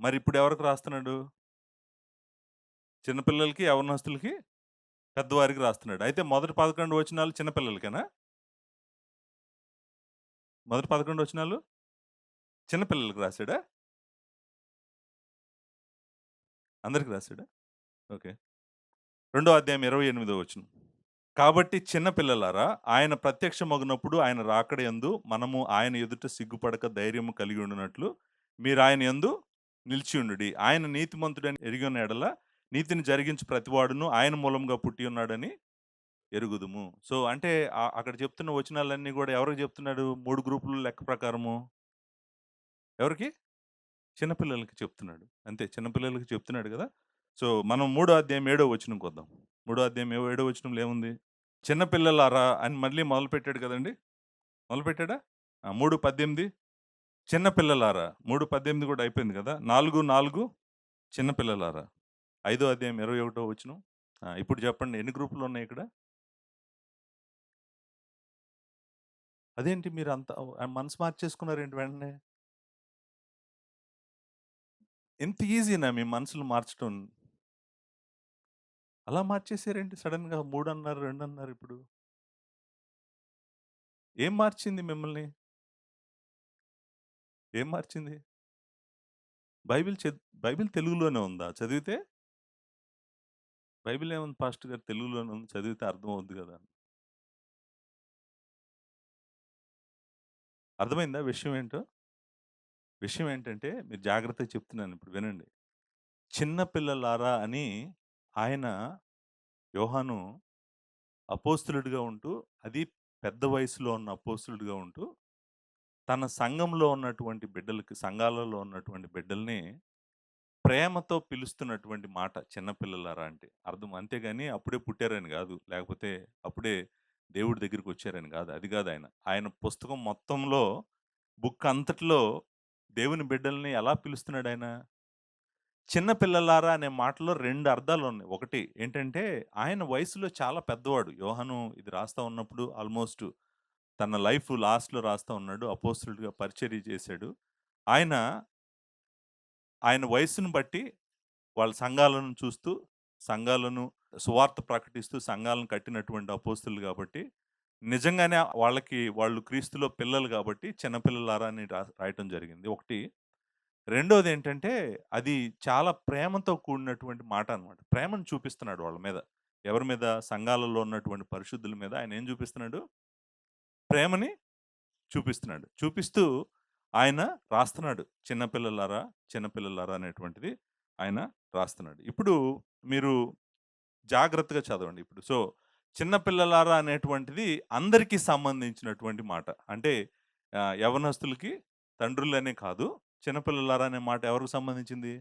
[SPEAKER 1] మరి ఇప్పుడు ఎవరికి రాస్తున్నాడు? చిన్న పిల్లలకి, యవ్వనస్తులకి, పెద్దవారికి రాస్తున్నాడు. అయితే మొదటి 11 వచనాలు చిన్న పిల్లలకేనా? మొదటి 11 వచనాలు చిన్న పిల్లలకి రాసాడా? అందరికి రాసాడా? ఓకే. రెండో అధ్యాయం 28వ వచనం. కాబట్టి చిన్న పిల్లలారా, ఆయన ప్రత్యక్షమగునప్పుడు ఆయన రాకడ యందు మనము ఆయన ఎదుట సిగ్గుపడక ధైర్యము కలిగి ఉండునట్లు మీరు ఆయన యందు నిలిచియుండుడి. ఆయన నీతిమంతుడని ఎరిగిన ఎడల నీతిని జరిగించు ప్రతివాడును ఆయన మూలంగా పుట్టి ఉన్నాడని ఎరుగుదుము. సో, అంటే అక్కడ చెప్తున్న వచనాలన్నీ గూడా ఎవరికి చెప్తున్నాడు? 3 గ్రూపుల లెక్క ప్రకారము. ఎవరికి? చిన్న పిల్లలకి చెప్తున్నాడు. అంతే చిన్న పిల్లలకి చెప్తున్నాడు గదా! సో, మనం మూడో అధ్యాయం ఏడో వచనంకొద్దాం. మూడో అధ్యాయం ఏడో వచనంలో ఏముంది? చిన్న పిల్లలారా అని మళ్ళీ మొదలుపెట్టాడు కదండీ! మొదలుపెట్టాడా? 3:18 చిన్న పిల్లలారా. 3:18 కూడా అయిపోయింది కదా! 4:4 చిన్న పిల్లలారా. ఐదో అధ్యాయం 21 వచనం. ఇప్పుడు చెప్పండి ఎన్ని గ్రూపులున్నాయి ఇక్కడ? అదేంటి మీరంత మనసు మార్చేసుకున్నారేంటి వెంటనే? ఇంత ఈజీనా మీ మనసులు మార్చటం? అలా మార్చేసారేంటి సడెన్‌గా 3 అన్నారు, 2 అన్నారు ఇప్పుడు? ఏం మార్చింది మిమ్మల్ని? ఏం మార్చింది? బైబిల్ తెలుగులోనే ఉందా? చదివితే? బైబిల్ ఏముంది పాస్టర్ గారు తెలుగులోనే ఉంది. చదివితే అర్థమవుద్ది గదా! అర్థమైందా విషయం ఏంటో? విషయం ఏంటంటే మీరు జాగ్రత్తగా చెప్తున్నాను ఇప్పుడు వినండి. చిన్న పిల్లలారా అని ఆయన యోహాను అపోస్తలుడిగా ఉంటూ, అది పెద్ద వయసులో ఉన్న అపోస్తలుడిగా ఉంటూ, తన సంఘంలో ఉన్నటువంటి బిడ్డలకి, సంఘాలలో ఉన్నటువంటి బిడ్డల్ని ప్రేమతో పిలుస్తున్నటువంటి మాట చిన్న పిల్లలారా అంటే. అర్థం అంతేగాని అప్పుడే పుట్టారని గాదు. లేకపోతే అప్పుడే దేవుడి దగ్గరికొచ్చారని గాదు. అది గాదు ఆయన. ఆయన పుస్తకం మొత్తంలో బుక్ అంతట్లో దేవుని బిడ్డల్ని ఎలా పిలుస్తున్నాడాయన? చిన్న పిల్లలారా అనే మాటలో 2 అర్థాలున్నాయి. ఒకటి ఏంటంటే, ఆయన వయసులో చాలా పెద్దవాడు. యోహాను ఇది రాస్తా ఉన్నప్పుడు ఆల్‌మోస్ట్ తన లైఫ్ లాస్ట్‌లో రాస్తా ఉన్నాడు. అపోస్తలుడిగా పరిచర్య చేశాడు. ఆయన, ఆయన వయస్సును బట్టి వాళ్ళ సంఘాలను చూస్తూ, సంఘాలను సువార్త ప్రకటిస్తూ సంఘాలను కట్టినటువంటి అపోస్తులు గాబట్టి, నిజంగానే వాళ్ళు క్రీస్తులో పిల్లలు గాబట్టి, చిన్న పిల్లలారా అని రాయటం జరిగింది. ఒకటి. రెండోదేంటంటే, అది చాలా ప్రేమతో కూడినటువంటి మాట అనమాట. ప్రేమను చూపిస్తున్నాడు వాళ్ళ మీద. ఎవరి మీద? సంఘాలలో ఉన్నటువంటి పరిశుద్ధుల మీద ఆయన ఏం చూపిస్తున్నాడు? ప్రేమని చూపిస్తున్నాడు. చూపిస్తూ ఆయన రాస్తున్నాడు. చిన్న పిల్లలారా, చిన్న పిల్లలారా అనేటువంటిది ఆయన రాస్తున్నాడు. ఇప్పుడు మీరు జాగ్రత్తగా చదవండి ఇప్పుడు. చిన్న పిల్లలారా అనేటువంటిది అందరికీ సంబంధించినటువంటి మాట. అంటే యవ్వనస్తులకి, తండ్రులనే కాదు. చిన్న పిల్లలారా అనే మాట ఎవరికి సంబంధించింది?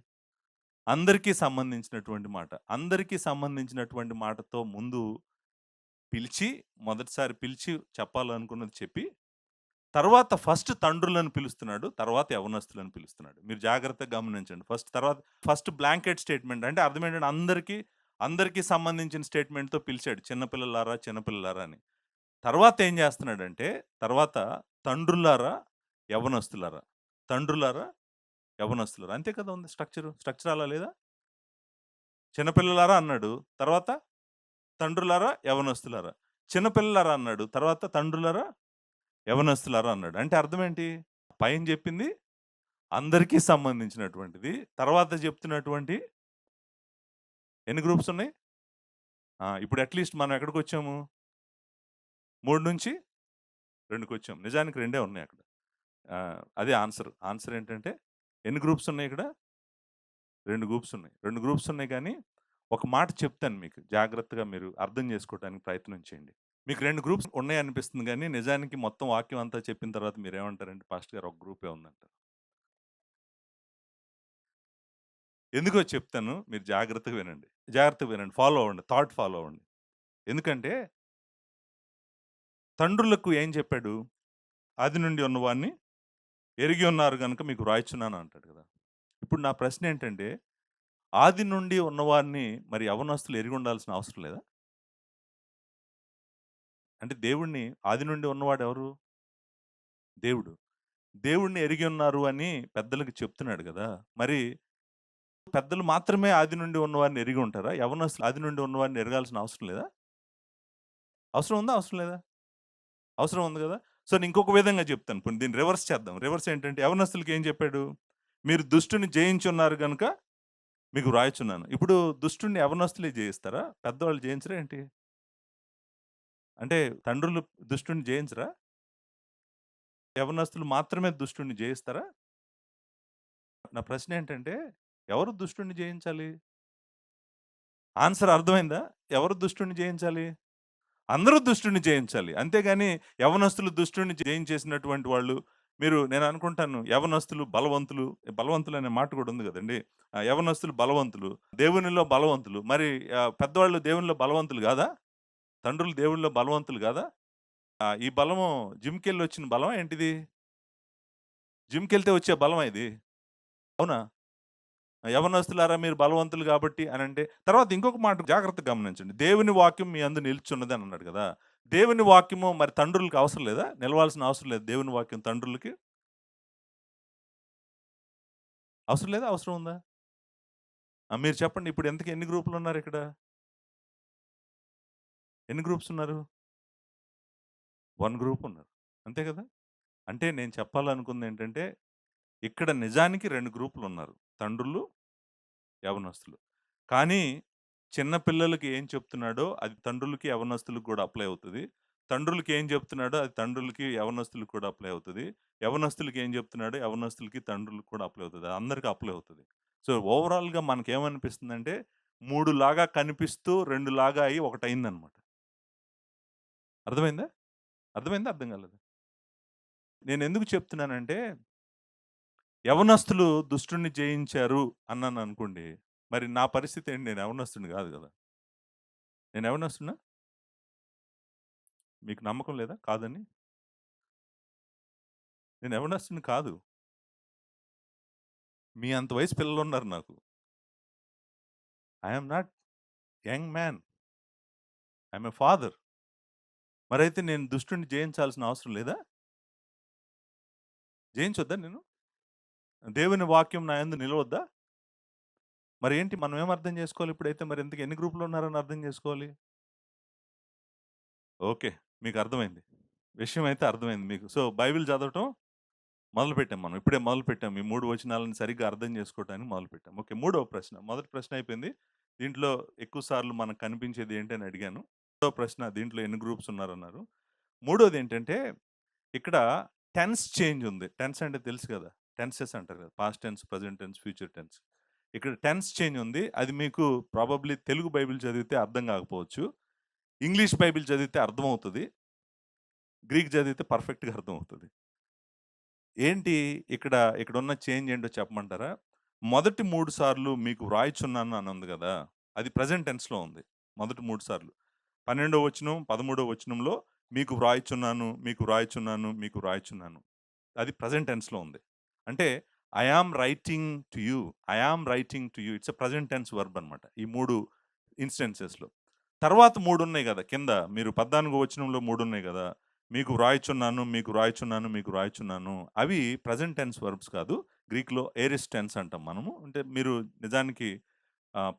[SPEAKER 1] అందరికీ సంబంధించినటువంటి మాట. అందరికీ సంబంధించినటువంటి మాటతో ముందు పిలిచి, మొదటిసారి పిలిచి చెప్పాలనుకున్నది చెప్పి, తర్వాత ఫస్ట్ తండ్రులను పిలుస్తున్నాడు. తర్వాత యవ్వనస్తులను పిలుస్తున్నాడు. మీరు జాగ్రత్తగా గమనించండి. ఫస్ట్ బ్లాంకెట్ స్టేట్మెంట్ అంటే అర్థం ఏంటంటే అందరికీ సంబంధించిన స్టేట్మెంట్‌తో పిలిచాడు. చిన్న పిల్లలారా, చిన్న పిల్లలారా అని. తర్వాత ఏం చేస్తున్నాడంటే, తర్వాత తండ్రులారా, యవ్వనస్తులారా, తండ్రులారా, యవ్వనస్తులారా. అంతే కదా ఉంది స్ట్రక్చరు. స్ట్రక్చర్ అలా లేదా? చిన్న పిల్లలారా అన్నాడు. తర్వాత తండ్రులారా, యవ్వనస్తులారా. చిన్న పిల్లలారా అన్నాడు. తర్వాత తండ్రులారా, యవ్వనస్తులారా అన్నాడు. అంటే అర్థం ఏంటి? పైన చెప్పింది అందరికీ సంబంధించినటువంటిది. తర్వాత చెప్తున్నటువంటి ఎన్ని గ్రూప్స్ ఉన్నాయి? ఇప్పుడు అట్‌లీస్ట్ మనం ఎక్కడికొచ్చాము? 3-2కొచ్చాం. నిజానికి 2 ఉన్నాయి అక్కడ. అదే ఆన్సర్. ఆన్సర్ ఏంటంటే ఎన్ని గ్రూప్స్ ఉన్నాయి ఇక్కడ? 2 గ్రూప్స్ ఉన్నాయి. 2 గ్రూప్స్ ఉన్నాయి కానీ, ఒక మాట చెప్తాను మీకు. జాగ్రత్తగా మీరు అర్థం చేసుకోవడానికి ప్రయత్నం చేయండి. మీకు 2 గ్రూప్స్ ఉన్నాయనిపిస్తుంది గానీ, నిజానికి మొత్తం వాక్యం అంతా చెప్పిన తర్వాత మీరేమంటారంటే, పాస్టర్ గారు ఒక గ్రూపే ఉందంటారు. ఎందుకో చెప్తాను. మీరు జాగ్రత్తగా వినండి. జాగ్రత్తగా వినండి. ఫాలో అవ్వండి. థాట్ ఫాలో అవ్వండి. ఎందుకంటే, తండ్రులకు ఏం చెప్పాడు? ఆది నుండి ఉన్నవాన్ని ఎరిగి ఉన్నారు గనుక మీకు వ్రాయిచున్నాను అంటాడు కదా! ఇప్పుడు నా ప్రశ్న ఏంటంటే, ఆది నుండి ఉన్నవారిని మరి యవ్వనస్తులు ఎరిగి ఉండాల్సిన అవసరం లేదా? అంటే దేవుడిని ఆది నుండి ఉన్నవాడు ఎవరు? దేవుడు. దేవుడిని ఎరిగి ఉన్నారు అని పెద్దలకి చెప్తున్నాడు గదా! మరి పెద్దలు మాత్రమే ఆది నుండి ఉన్నవారిని ఎరిగి ఉంటారా? యవ్వనస్తులు ఆది నుండి ఉన్నవారిని ఎరగాల్సిన అవసరం లేదా? అవసరం ఉందా? అవసరం లేదా? అవసరం ఉంది గదా! నేను ఇంకొక విధంగా చెప్తాను. పోనీ దీన్ని రివర్స్ చేద్దాం. రివర్స్ ఏంటంటే యవ్వనస్తులకి ఏం చెప్పాడు? మీరు దుష్టుని జయించున్నారు గనుక మీకు వ్రాయుచున్నాను. ఇప్పుడు దుష్టుడిని యవ్వనస్తులే జయిస్తారా? పెద్దవాళ్ళు జయించరా ఏంటి? అంటే తండ్రులు దుష్టుడిని జయించరా? యవ్వనస్తులు మాత్రమే దుష్టుడిని జయిస్తారా? నా ప్రశ్న ఏంటంటే, ఎవరు దుష్టుడిని జయించాలి? ఆన్సర్ అర్థమైందా? ఎవరు దుష్టుడిని జయించాలి? అందరూ దుష్టుడిని జయించాలి. అంతేగాని యవ్వనస్తులు దుష్టుడిని జయించేసినటువంటి వాళ్ళు నేను అనుకుంటాను యవ్వనస్తులు బలవంతులు, బలవంతులు అనే మాట కూడా ఉంది గదండీ! యవ్వనస్తులు బలవంతులు, దేవునిలో బలవంతులు. మరి పెద్దవాళ్ళు దేవునిలో బలవంతులు గాదా? తండ్రులు దేవునిలో బలవంతులు గాదా? ఈ బలము జిమ్‌కెళ్ళి వచ్చిన బలమా ఏంటిది? జిమ్‌కెళ్తే వచ్చే బలమా ఇది? అవునా? యవ్వనస్తులారా మీరు బలవంతులు గాబట్టి అనంటే, తర్వాత ఇంకొక మాట జాగ్రత్తగా గమనించండి. దేవుని వాక్యం మీ అందు నిలుచున్నది అని అన్నాడు గదా! దేవుని వాక్యము మరి తండ్రులకి అవసరం లేదా? నిలవాల్సిన అవసరం లేదా దేవుని వాక్యం తండ్రులకి? అవసరం లేదా? అవసరం ఉందా? మీరు చెప్పండి ఇప్పుడు ఎన్ని గ్రూపులున్నారిక్కడ? ఎన్ని గ్రూప్స్ ఉన్నారు? 1 గ్రూప్ ఉన్నారు. అంతే గదా! అంటే నేను చెప్పాలనుకుందేంటంటే, ఇక్కడ నిజానికి 2 గ్రూపులున్నారు. తండ్రులు, యవ్వనస్తులు. కానీ చిన్న పిల్లలకి ఏం చెప్తున్నాడో అది తండ్రులకి, యవ్వనస్తులకు కూడా అప్లై అవుతది. తండ్రులకి ఏం చెప్తున్నాడో అది తండ్రులకి, యవ్వనస్తులకు కూడా అప్లై అవుతది. యవ్వనస్తులకి ఏం చెప్తున్నాడో యవ్వనస్తులకి, తండ్రులకు కూడా అప్లై అవుతది. అందరికి అప్లై అవుతది. ఓవరాల్‌గా మనకేమనిపిస్తుందంటే 3 లాగా కనిపిస్తూ 2 లాగా అయ్యి ఒకటయిందనమాట. అర్థమైందా? అర్థమైందా? అర్థం కాలేదా? నేనెందుకు చెప్తున్నానంటే యవ్వనస్తులు దుష్టుడిని జయించారు అన్నాననుకోండి. మరి నా పరిస్థితి ఏంటి? నేను యవ్వనస్తుడిని కాదు గదా! నేను యవ్వనస్తుడినా? మీకు నమ్మకం లేదా కాదని? నేను యవ్వనస్తుడిని కాదు. మీ అంత వయసు పిల్లలున్నారు నాకు. I am not young man. I am a father. మరైతే నేను దుష్టుడిని జయించాల్సిన అవసరం లేదా? జయించొద్దా నేను? దేవుని వాక్యం నా యందు నిలవద్దా? మరేంటి మనం ఏం అర్థం చేసుకోవాలి ఇప్పుడైతే? మరి ఇంతకీ ఎన్ని గ్రూప్‌లు ఉన్నారని అర్థం చేసుకోవాలి? ఓకే. మీకు అర్థమైంది. విషయం అయితే అర్థమైంది మీకు. సో, బైబిల్ చదవటం మొదలుపెట్టాం మనం. ఇప్పుడే మొదలుపెట్టాం. ఈ 3 వచనాలను సరిగ్గా అర్థం చేసుకోవటానికి మొదలుపెట్టాం. ఓకే. మూడవ ప్రశ్న. మొదటి ప్రశ్న అయిపోయింది. దీంట్లో ఎక్కువ సార్లు మనకు కనిపించేది ఏంటని అడిగాను. మూడో ప్రశ్న దీంట్లో ఎన్ని గ్రూప్స్ ఉన్నారన్నారు. మూడోదేంటంటే ఇక్కడ టెన్స్ చేంజ్ ఉంది. టెన్స్ అంటే తెలుసు కదా! టెన్సెస్ అంటారు కదా! Past tense, present tense, future tense. ఇక్కడ టెన్స్ చేంజ్ ఉంది. అది మీకు ప్రాబబ్లీ తెలుగు బైబిల్ చదివితే అర్థం కాకపోవచ్చు. ఇంగ్లీష్ బైబిల్ చదివితే అర్థమవుతది. గ్రీక్ చదివితే పర్ఫెక్ట్‌గా అర్థమవుతది. ఏంటి ఇక్కడున్న చేంజ్ ఏంటో చెప్పమంటారా? మొదటి 3 సార్లు మీకు వ్రాయుచున్నాను అని ఉంది గదా! అది ప్రెజెంట్ టెన్స్‌లో ఉంది. మొదటి 3 సార్లు. 12వ వచనం, 13వ వచనంలో మీకు వ్రాయుచున్నాను, మీకు వ్రాయుచున్నాను, మీకు వ్రాయుచున్నాను. అది ప్రెజెంట్ టెన్స్‌లో ఉంది. అంటే I am writing to you, I am writing to you. It's a present tense verb అనమాట. ఈ 3 ఇన్‌స్టెన్సెస్‌లో. తర్వాత 3 ఉన్నాయి గదా! కింద మీరు 14వ వచనంలో 3 ఉన్నాయి గదా! మీకు వ్రాయుచున్నాను, మీకు వ్రాయుచున్నాను, మీకు వ్రాయుచున్నాను. అవి ప్రెజెంట్ టెన్స్ వర్బ్స్ కాదు. గ్రీక్‌లో ఏరిస్ట్ టెన్స్ అంటాం మనము. అంటే మీరు నిజానికి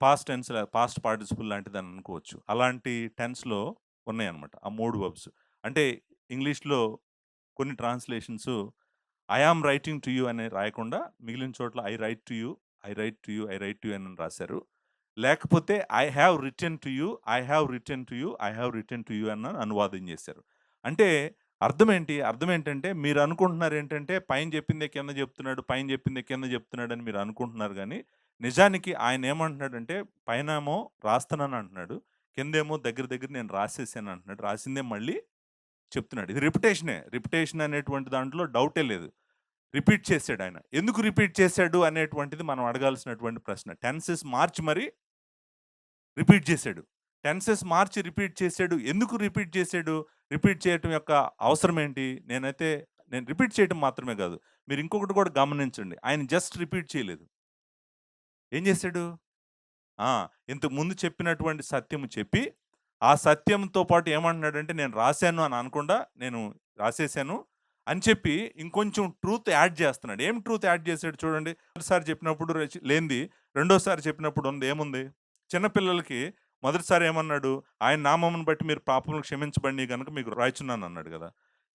[SPEAKER 1] పాస్ట్ టెన్స్ పాస్ట్ పార్టిసిపుల్ లాంటిదని అనుకోవచ్చు. అలాంటి టెన్స్‌లో ఉన్నాయన్నమాట. ఆ 3 వర్బ్స్. అంటే ఇంగ్లీష్‌లో కొన్ని translations I am writing to you అని రాయకుండా మిగిలిన చోట్ల I right to you, I right to you, I right to you అని రాశారు. లేకపోతే I have written to you, I have written to you, I have written to you అని అనువాదం చేశారు. అంటే అర్థమేంటి? అర్థమేంటంటే మీరు అనుకుంటున్నారేంటంటే పైన చెప్పిందే కింద చెప్తున్నాడు, పైన చెప్పిందే కింద చెప్తున్నాడని మీరు అనుకుంటున్నారు గానీ, నిజానికి ఆయన ఏమంటున్నాడంటే పైనేమో రాస్తున్నాను అంటున్నాడు. కిందేమో దగ్గర దగ్గర నేను రాసేసాను అంటున్నాడు. రాసిందే మళ్ళీ చెప్తున్నాడు. ఇది రిపిటేషనే. రిపిటేషన్ అనేటువంటి దాంట్లో డౌటే లేదు. రిపీట్ చేసాడాయన. ఎందుకు రిపీట్ చేసాడు అనేటువంటిది మనం అడగాల్సినటువంటి ప్రశ్న. టెన్సెస్ మార్చి మరి రిపీట్ చేసాడు. టెన్సెస్ మార్చి రిపీట్ చేసాడు. ఎందుకు రిపీట్ చేసాడు? రిపీట్ చేయటం యొక్క అవసరం ఏంటి? నేను రిపీట్ చేయటం మాత్రమే కాదు. మీరు ఇంకొకటి కూడా గమనించండి. ఆయన జస్ట్ రిపీట్ చేయలేదు. ఏం చేసాడు? ఆ! ఇంతకు ముందు చెప్పినటువంటి సత్యము చెప్పి, ఆ సత్యంతో పాటు ఏమంటున్నాడంటే నేను రాసాను అని అనకుండా, నేను రాసేసాను అని చెప్పి ఇంకొంచెం ట్రూత్ యాడ్ చేస్తున్నాడు. ఏం ట్రూత్ యాడ్ చేసాడు చూడండి. మొదటిసారి చెప్పినప్పుడు లేనిది రెండోసారి చెప్పినప్పుడు ఉంది ఏముంది? చిన్న పిల్లలకి మొదటిసారి ఏమన్నాడు? ఆయన నామమును బట్టి మీరు పాపములు క్షమించబడినయి గనుక మీకు రాయిచున్నాను అన్నాడు గదా!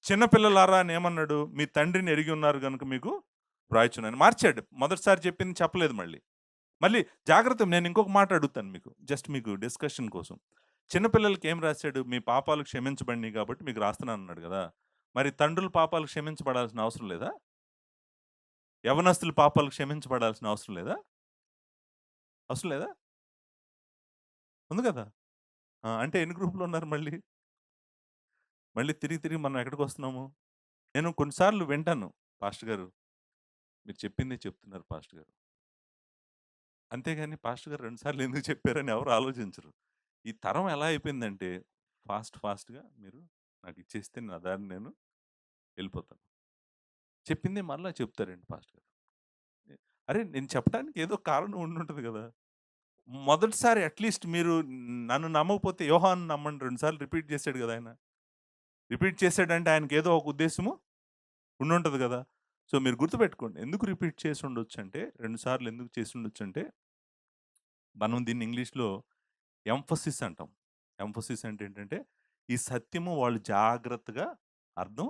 [SPEAKER 1] చిన్న పిల్లలారా అని ఏమన్నాడు? మీ తండ్రిని ఎరిగి ఉన్నారు గనుక మీకు వ్రాయుచున్నాను. మార్చాడు. మొదటిసారి చెప్పింది చెప్పలేదు మళ్ళీ. మళ్ళీ జాగ్రత్త నేను ఇంకొక మాట అడుగుతాను మీకు. జస్ట్ మీకు డిస్కషన్ కోసం. చిన్న పిల్లలకి ఏం రాసాడు? మీ పాపాలు క్షమించబడినయి కాబట్టి మీకు రాస్తున్నానన్నాడు గదా! మరి తండ్రుల పాపాలు క్షమించబడాల్సిన అవసరం లేదా? యవ్వనస్తుల పాపాలు క్షమించబడాల్సిన అవసరం లేదా? అవసరం లేదా? ఉంది గదా! అంటే ఎన్ని గ్రూప్‌లున్నారు మళ్ళీ? మళ్ళీ తిరిగి తిరిగి మనం ఎక్కడికొస్తున్నాము? నేను కొన్ని సార్లు వింటాను. పాస్టర్ గారు మీరు చెప్పిందే చెప్తున్నారు పాస్టర్ గారు. అంతేగాని పాస్టర్ గారు 2 సార్లు ఎందుకు చెప్పారని ఎవరు ఆలోచించరు. ఈ తరం ఎలా అయిపోయిందంటే ఫాస్ట్‌గా మీరు నాకిచ్చేస్తే నా దారిన నేను వెళ్ళిపోతాను. చెప్పిందే మరలా చెప్తారండి పాస్టర్ గారు. అరే! నేను చెప్పడానికి ఏదో కారణం ఉండుంటది గదా! మొదటిసారి అట్‌లీస్ట్ మీరు నన్ను నమ్మకపోతే యోహాను నమ్మండి 2 సార్లు రిపీట్ చేసాడు గదా! ఆయన. రిపీట్ చేసాడంటే ఆయనకేదో ఒక ఉద్దేశ్యము ఉండుంటది గదా! సో, మీరు గుర్తుపెట్టుకోండి. ఎందుకు రిపీట్ చేసుండొచ్చంటే 2 సార్లు ఎందుకు చేసుండొచ్చంటే మనం దీన్ని ఇంగ్లీష్‌లో ఎంఫసిస్ అంటాం. ఎంఫసిస్ అంటే ఏంటంటే, ఈ సత్యము వాళ్ళు జాగ్రత్తగా అర్థం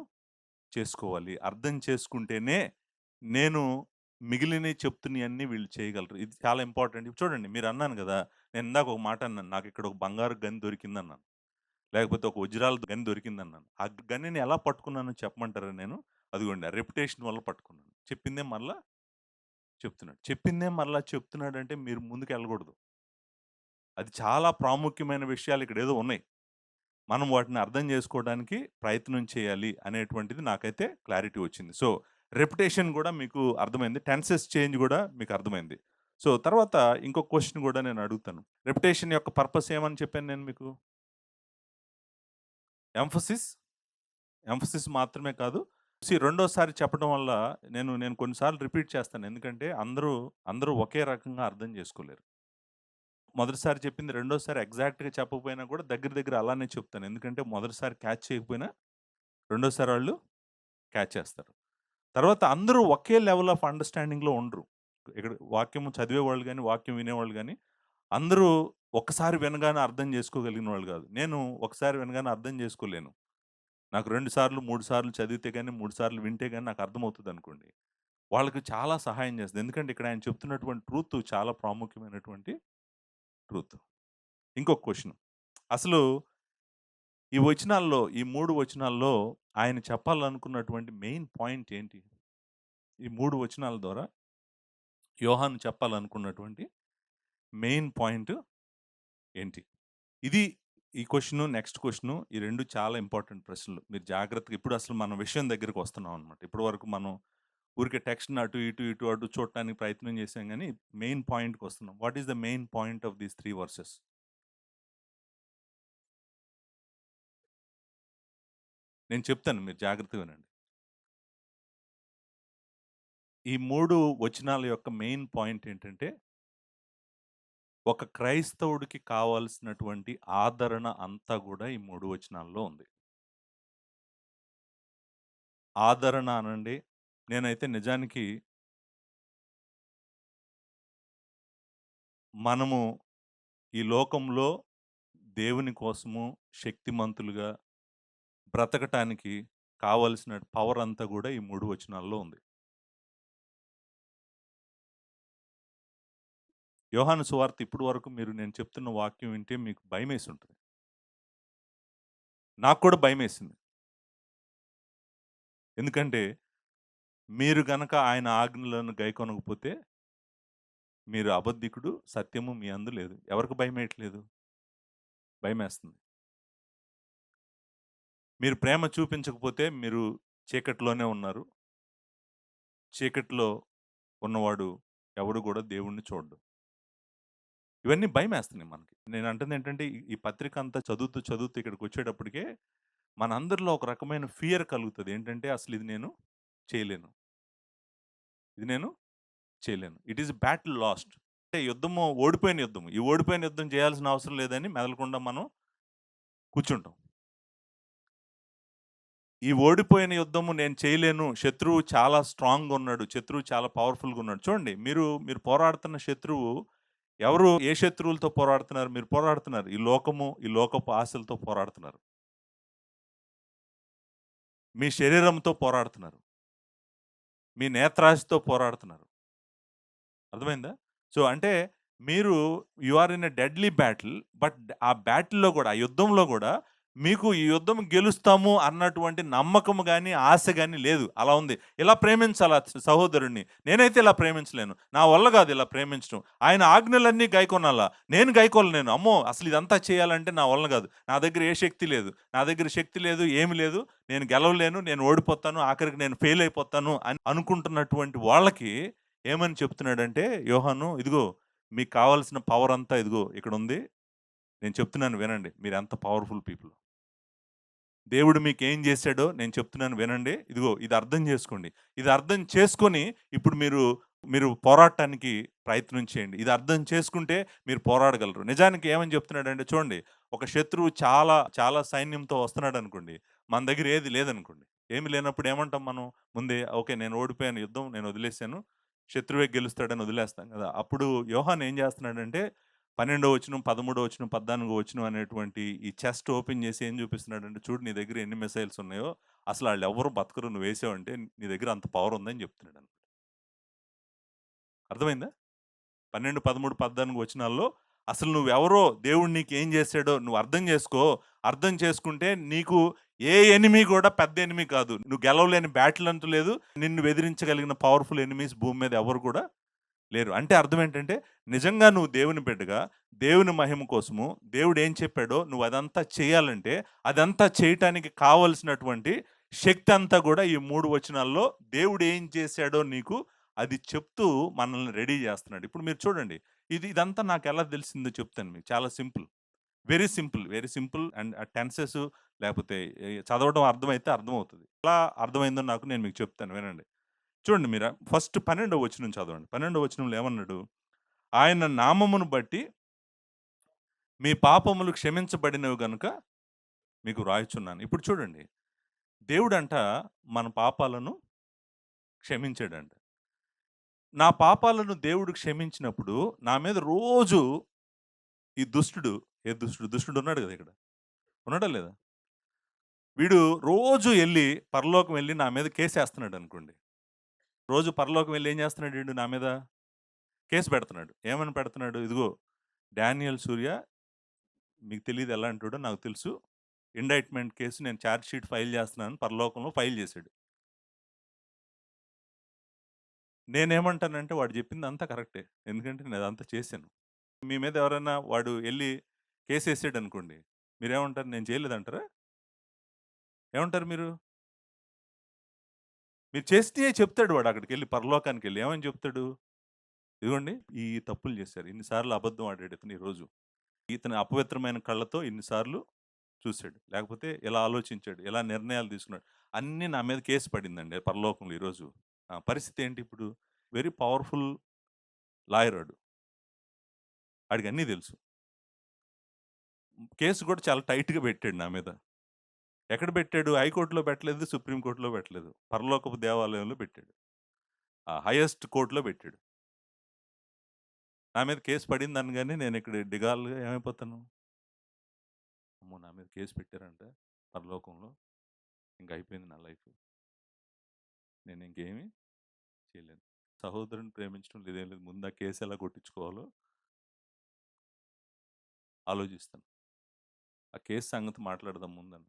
[SPEAKER 1] చేసుకోవాలి. అర్థం చేసుకుంటేనే నేను మిగిలినయి చెప్తున్నయన్నీ వీళ్ళు చేయగలరు. ఇది చాలా ఇంపార్టెంట్. ఇప్పుడు చూడండి మీరన్నాను గదా! నేను ఇందాక ఒక మాట అన్నాను. నాకిక్కడ ఒక బంగారు గని దొరికిందన్నాను. లేకపోతే ఒక వజ్రాల గని దొరికిందన్నాను. ఆ గనిని ఎలా పట్టుకున్నానో చెప్పమంటారా నేను? అదిగోండి ఆ రెప్యుటేషన్ వల్ల పట్టుకున్నాను. చెప్పిందే మరలా చెప్తున్నాడు. చెప్పిందే మరలా చెప్తున్నాడంటే మీరు ముందుకెళ్ళకూడదు. అది చాలా ప్రాముఖ్యమైన విషయాలు ఇక్కడేదో ఉన్నాయి. మనం వాటిని అర్థం చేసుకోవడానికి ప్రయత్నం చేయాలి అనేటువంటిది నాకైతే క్లారిటీ వచ్చింది. సో, రెప్యుటేషన్ గూడా మీకు అర్థమైంది. టెన్సెస్ చేంజ్ గూడా మీకు అర్థమైంది. సో, తర్వాత ఇంకొక క్వెషన్ గూడా నేను అడుగుతాను. రెప్యుటేషన్ యొక్క పర్పస్ ఏమని చెప్పాను నేను మీకు? ఎంఫసిస్, ఎంఫసిస్ మాత్రమే కాదు. రెండోసారి చెప్పడం వల్ల నేను కొన్ని సార్లు రిపీట్ చేస్తాను. ఎందుకంటే అందరూ ఒకే రకంగా అర్థం చేసుకోలేరు. మొదటిసారి చెప్పింది రెండోసారి ఎగ్జాక్ట్‌గా చెప్పకపోయినా కూడా దగ్గర దగ్గర అలానే చెప్తాను. ఎందుకంటే మొదటిసారి క్యాచ్ చేయకపోయినా రెండోసారి వాళ్ళు క్యాచ్ చేస్తారు. తర్వాత అందరూ ఒకే లెవెల్ ఆఫ్ అండర్‌స్టాండింగ్‌లో ఉండరు. ఇక్కడ వాక్యము చదివేవాళ్ళు గాని, వాక్యం వినేవాళ్ళు గాని, అందరూ ఒక్కసారి వినగానే అర్థం చేసుకోగలిగిన వాళ్ళు గాదు. నేను ఒకసారి వినగానే అర్థం చేసుకోలేను. నాకు 2 సార్లు, 3 సార్లు చదివితే గాని, 3 సార్లు వింటే గాని నాకు అర్థమవుతదనుకోండి. వాళ్ళకి చాలా సహాయం చేస్తది. ఎందుకంటే ఇక్కడ ఆయన చెప్తున్నటువంటి ట్రూత్ చాలా ప్రాముఖ్యమైనటువంటి ట్రూత్. ఇంకొక క్వెషన్. అసలు ఈ వచనాల్లో, ఈ 3 వచనాల్లో ఆయన చెప్పాలనుకున్నటువంటి మెయిన్ పాయింట్ ఏంటి? ఈ 3 వచనాల ద్వారా యోహాను చెప్పాలనుకున్నటువంటి మెయిన్ పాయింట్ ఏంటి? ఇది ఈ క్వెషను, నెక్స్ట్ క్వెషను ఈ 2 చాలా ఇంపార్టెంట్ ప్రశ్నలు. మీరు జాగ్రత్తగా ఇప్పుడు అసలు మన విషయం దగ్గరికి వస్తున్నాం అనమాట. ఇప్పటి వరకు మనం ఊరికే టెక్స్ట్‌ని అటు, ఇటు, ఇటు, అటు చూడటానికి ప్రయత్నం చేశాం గానీ, మెయిన్ పాయింట్‌కొస్తున్నాం. What is the main point of these 3 verses? నేను చెప్తాను, మీరు జాగ్రత్తగా వినండి. ఈ 3 వచనాల యొక్క మెయిన్ పాయింట్ ఏంటంటే, ఒక క్రైస్తవుడికి కావాల్సినటువంటి ఆదరణ అంతా గూడా ఈ 3 వచనాల్లో ఉంది. ఆదరణ అనండి, నేనైతే నిజానికి మనము ఈ లోకంలో దేవుని కోసము శక్తిమంతులుగా బ్రతకటానికి కావలసిన పవర్ అంతా గూడా ఈ 3 వచనాల్లో ఉంది. యోహాను సువార్త ఇప్పటి వరకు మీరు నేను చెప్తున్న వాక్యం వింటే మీకు భయమేసుంటది. నాకు కూడా భయమేసింది. ఎందుకంటే, మీరు గనక ఆయన ఆజ్ఞలను గైకొనకపోతే, మీరు అబద్ధికుడు, సత్యము మీ అందు లేదు. ఎవరికి భయమేయట్లేదు? భయమేస్తుంది. మీరు ప్రేమ చూపించకపోతే, మీరు చీకటిలోనే ఉన్నారు. చీకటిలో ఉన్నవాడు ఎవడు గూడా దేవుడిని చూడడు. ఇవన్నీ భయమేస్తున్నాయి మనకి. నేను అంటుందేంటంటే, ఈ పత్రిక అంతా చదువుతూ, చదువుతూ ఇక్కడికొచ్చేటప్పటికే, మనందరిలో ఒక రకమైన ఫియర్ కలుగుతది. ఏంటంటే, అసలు ఇది నేను చేయలేను. ఇది నేను చేయలేను. It is battle last. అంటే యుద్ధము ఓడిపోయిన యుద్ధము. ఈ ఓడిపోయిన యుద్ధం చేయాల్సిన అవసరం లేదని మెదలకుండా మనం కూర్చుంటాం. ఈ ఓడిపోయిన యుద్ధము నేను చేయలేను. శత్రువు చాలా స్ట్రాంగ్‌గా ఉన్నాడు. శత్రువు చాలా పవర్‌ఫుల్‌గా ఉన్నాడు. చూడండి, మీరు పోరాడుతున్న శత్రువు ఎవరు? ఏ శత్రువులతో పోరాడుతున్నారు? మీరు పోరాడుతున్నారు. ఈ లోకము, ఈ లోకపు ఆశలతో పోరాడుతున్నారు. మీ శరీరంతో పోరాడుతున్నారు. మీ నేత్రాశతో పోరాడుతున్నారు. అర్థమైందా? సో, అంటే మీరు you are in a deadly battle. But ఆ బ్యాటిల్‌లో గూడా, ఆ యుద్ధంలో గూడా మీకు ఈ యుద్ధం గెలుస్తాము అన్నటువంటి నమ్మకం గాని, ఆశ గాని లేదు. అలా ఉంది. ఇలా ప్రేమించాలా సహోదరుడిని. నేనైతే ఇలా ప్రేమించలేను. నా వల్ల గాదు ఇలా ప్రేమించడం. ఆయన ఆజ్ఞలన్నీ గైకొనాలా. నేను గైకొనలేను. అమ్మో! అసలు ఇదంతా చేయాలంటే నా వల్ల గాదు. నా దగ్గర ఏ శక్తి లేదు. నా దగ్గర శక్తి లేదు, ఏమి లేదు. నేను గెలవలేను. నేను ఓడిపోతాను. ఆఖరికి నేను ఫెయిల్ అయిపోతాను అని అనుకుంటున్నటువంటి వాళ్ళకి ఏమని చెప్తున్నాడంటే యోహాను, ఇదిగో మీకు కావాల్సిన పవర్ అంతా ఇదిగో ఇక్కడుంది. నేను చెప్తున్నాను వినండి. మీరెంత పవర్‌ఫుల్ పీపుల్. దేవుడు మీకేం జేశాడో నేను చెప్తున్నాను వినండి. ఇదిగో ఇది అర్థం జేసుకోండి. ఇది అర్థం చేసుకొని ఇప్పుడు మీరు పోరాటానికి ప్రయత్నం చేయండి. ఇది అర్థం చేసుకుంటే మీరు పోరాడగలరు. నిజానికి ఏమని చెప్తున్నాడంటే చూడండి, ఒక శత్రువు చాలా, చాలా సైన్యంతో వస్తున్నాడనుకోండి. మన దగ్గర ఏది లేదనుకోండి. ఏమి లేనప్పుడు ఏమంటాం మనం? ముందే ఓకే, నేను ఓడిపోయాను యుద్ధం. నేను వదిలేసాను. శత్రువే గెలుస్తాడని వదిలేస్తాం గదా! అప్పుడు యోహాను ఏం జేస్తున్నాడంటే 12 వచనం, 13 వచనం, 14 వచనం అనేటువంటి ఈ చెస్ట్ ఓపెన్ చేసి ఏం చూపిస్తున్నాడంటే, చూడు నీ దగ్గర ఎన్ని మిసైల్స్ ఉన్నాయో, అసలు ఆళ్ళెవ్వరు బతకరు నువ్వేసావంటే, నీ దగ్గర అంత పవర్ ఉందని చెప్తున్నాడన్నమాట. అర్థమైందా? 12, 13, 14 వచనాల్లో అసలు నువ్వెవరో, దేవుడు నీకేం చేశాడో నువ్వు అర్థం చేసుకో. అర్థం చేసుకుంటే నీకు ఏ ఎనిమీ కూడా పెద్ద ఎనిమీ కాదు. నువ్వు గెలవలేని బ్యాటిల్ అంటూ లేదు. నిన్ను ఎదిరించగలిగిన పవర్‌ఫుల్ ఎనిమీస్ భూమి మీద ఎవరు కూడా లేరు. అంటే అర్థం ఏంటంటే, నిజంగా నువ్వు దేవుని బిడ్డగా, దేవుని మహిమ కోసము, దేవుడు ఏం చెప్పాడో నువ్వు అదంతా చేయాలంటే, అదంతా చేయటానికి కావాల్సినటువంటి శక్తి అంతా గూడా ఈ 3 వచనాల్లో దేవుడు ఏం చేశాడో నీకు అది చెప్తూ మనల్ని రెడీ చేస్తున్నాడు. ఇప్పుడు మీరు చూడండి. ఇదంతా నాకెలా తెలిసిందో చెప్తాను మీకు. చాలా simple. Very simple. Very simple and ఆ టెన్సెస్ లేకపోతే చదవడం అర్థమైతే అర్థమవుతది. ఎలా అర్థమైందో నాకు నేను మీకు చెప్తాను వినండి. చూడండి మీరు ఫస్ట్ 12వ వచనం చదవండి. 12వ వచనంలో ఏమన్నాడు? ఆయన నామమును బట్టి మీ పాపములు క్షమించబడినవి గనుక మీకు వ్రాయుచున్నాను. ఇప్పుడు చూడండి. దేవుడంట మన పాపాలను క్షమించాడంట. నా పాపాలను దేవుడు క్షమించినప్పుడు నా మీద రోజు ఈ దుష్టుడు, ఏ దుష్టుడు? దుష్టుడు ఉన్నాడు కదా ఇక్కడ. ఉన్నాడా లేదా? వీడు రోజు ఎళ్లి పరలోకం వెళ్లి నా మీద కేసేస్తున్నాడనుకోండి. రోజు పరలోకం వెళ్లి ఏం చేస్తున్నాడు ఈడు నా మీద? కేస్ పెడుతున్నాడు. ఏమని పెడుతున్నాడు? ఇదిగో డానియేల్ సూర్య మీకు తెలీదు ఎలాంటోడో నాకు తెలుసు. ఇండైట్‌మెంట్ కేసు నేను చార్జ్ షీట్ ఫైల్ చేస్తున్నానని పరలోకంలో ఫైల్ చేశాడు. నేనేమంటానంటే వాడు చెప్పిందంతా కరెక్టే. ఎందుకంటే నేనదంతా చేశాను. మీ మీద ఎవరైనా వాడు ఎళ్లి కేసేసాడనుకోండి. మీరేమంటారు? నేను చేయలేదంటారా? ఏమంటారు మీరు? మీరు చేసినయే చెప్తాడు వాడు అక్కడికెళ్ళి పరలోకానికెళ్ళి. ఏమని చెప్తాడు? ఇదిగోండి ఈ తప్పులు చేశారు. ఇన్ని సార్లు అబద్ధం ఆడాడు ఇతను ఈరోజు. ఇతని అపవిత్రమైన కళ్ళతో ఇన్ని సార్లు చూసాడు. లేకపోతే ఇలా ఆలోచించాడు. ఇలా నిర్ణయాలు తీసుకున్నాడు. అన్నీ నా మీద కేస్ పడిందండి పరలోకంలో ఈరోజు. పరిస్థితి ఏంటి ఇప్పుడు? వెరీ పవర్‌ఫుల్ లాయర్ ఆడు. ఆడికి అన్నీ తెలుసు. కేసు కూడా చాలా టైట్‌గా పెట్టాడు నా మీద. ఎక్కడ పెట్టాడు? హైకోర్ట్‌లో పెట్టలేదు. సుప్రీం కోర్ట్‌లో పెట్టలేదు. పరలోకపు దేవాలయంలో పెట్టాడు. హైయెస్ట్ కోర్ట్‌లో పెట్టాడు. నా మీద కేసు పడిందనగానే నేను ఇక్కడ దిగాలుగా ఏమైపోతాను? అమ్మో! నా మీద కేసు పెట్టారంట పరలోకంలో. ఇంక అయిపోయింది నా లైఫ్. నేను ఇంకేమి చేయలేను. సహోదరుని ప్రేమించడం లేదేం లేదు. ముందు ఆ కేసు ఎలా కొట్టించుకోవాలో ఆలోచిస్తాను. ఆ కేసు సంగతి మాట్లాడదాం ముందని.